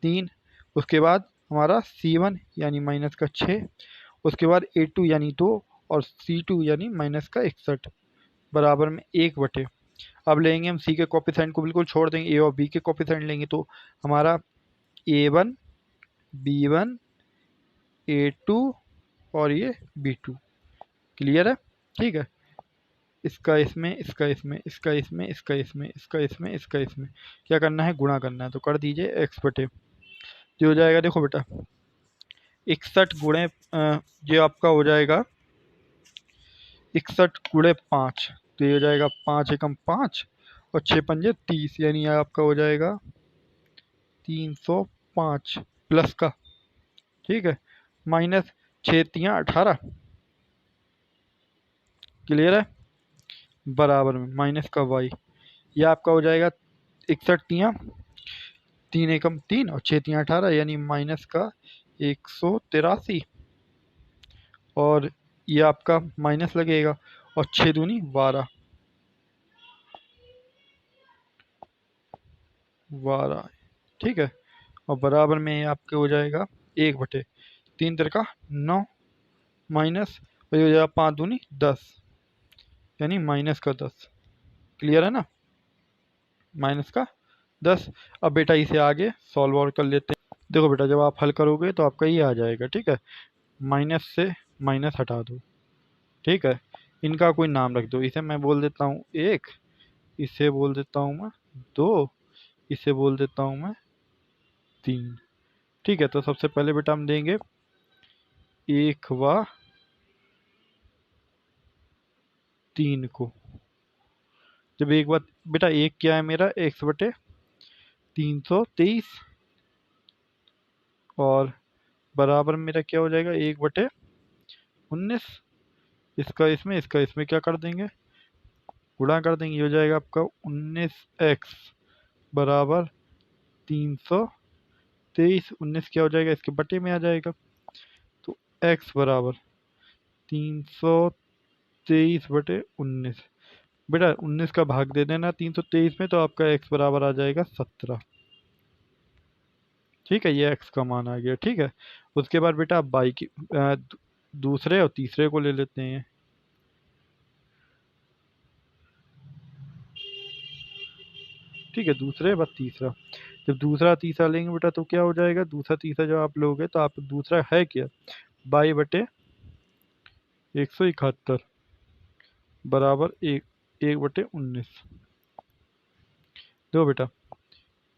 3, उसके बाद हमारा c1 यानी माइनस का 6, उसके बाद a2 यानी 2 और c2 यानी माइनस का 61 बराबर में 1/। अब लेंगे हम c के कॉफिशिएंट को बिल्कुल छोड़ देंगे, a और b के कॉफिशिएंट लेंगे, तो हमारा a1 b1 a2 और ये b2। क्लियर है। ठीक है, इसका इसमें, इसका इसमें, इसका इसमें, इसका इसमें, इसका इसमें, इसका इसमें क्या करना है, गुणा करना है। तो कर दीजिए x बटे, जो हो जाएगा देखो बेटा 61 गुणे ये आपका हो जाएगा 61 गुणे 5, तो ये हो जाएगा 5 एकम 5 और 6 पंजे 30, यानी ये आपका हो जाएगा 305 प्लस का, ठीक है, माइनस 6 तियाँ 18, क्लियर है, बराबर में माइनस का y, ये आपका हो जाएगा 61 तियाँ 3 एकम 3 और 6 तियाँ 18, यानी माइनस का 183, और ये आपका माइनस लगेगा और 6 दूनी 12, 12, ठीक है, और बराबर में ये आपके हो जाएगा 1 बटे 3 तिरका 9 माइनस, और ये हो जाएगा 5 दूनी 10, यानी माइनस का 10, क्लियर है ना, माइनस का 10। अब बेटा इसे आगे सॉल्व और कर लेते हैं। देखो बेटा जब आप हल करोगे तो आपका ये आ जाएगा, ठीक है, माइनस से माइनस हटा दो, ठीक है, इनका कोई नाम रख दो, इसे मैं बोल देता हूँ 1, इसे बोल देता हूँ मैं 2, इसे बोल देता हूँ मैं 3, ठीक है। तो सबसे पहले बेटा हम देंगे 1 व 3 को, जब एक बार बेटा 1 क्या है मेरा x बटे 323, और बराबर मेरा क्या हो जाएगा 1 बटे 19, इसका इसमें क्या कर देंगे, गुणा कर देंगे, ये हो जाएगा आपका 19x बराबर 323, 19 क्या हो जाएगा इसके बटे में आ जाएगा, तो x बराबर 323 बटे 19, बेटा 19 का भाग दे देना 323 में, तो आपका x बराबर आ जाएगा 17, ठीक है, ये x का मान आ गया, ठीक है। उसके बाद बेटा आप y की दूसरे और तीसरे को ले लेते हैं, ठीक है, दूसरे बाद तीसरा, जब दूसरा तीसरा लेंगे बेटा तो क्या हो जाएगा, दूसरा तीसरा जब आप लोगे तो आप दूसरा है क्या, 22 बटे 171 बराबर 1 बटे 19, दो बेटा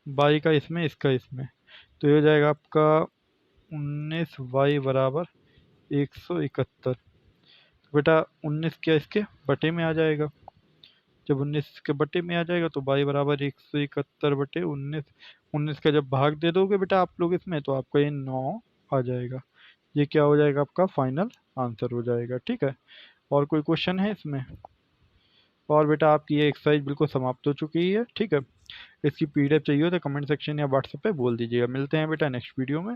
22 का इसमें, इसका इसमें, तो ये हो जाएगा आपका 19y बराबर 171, बेटा 19 क्या इसके बटे में आ जाएगा, जब 19 के बटे में आ जाएगा तो y बराबर 171 बटे 19, 19 का जब भाग दे दोगे बेटा आप लोग इसमें तो आपका ये 9 आ जाएगा, ये क्या हो जाएगा आपका फाइनल आंसर हो जाएगा, ठीक है। और कोई क्वेश्चन है इसमें, और बेटा आपकी ये एक्सरसाइज बिल्कुल समाप्त हो चुकी है, ठीक है। इसकी पीडीएफ चाहिए हो तो कमेंट सेक्शन या व्हाट्सएप पे बोल दीजिएगा। मिलते हैं बेटा नेक्स्ट वीडियो में।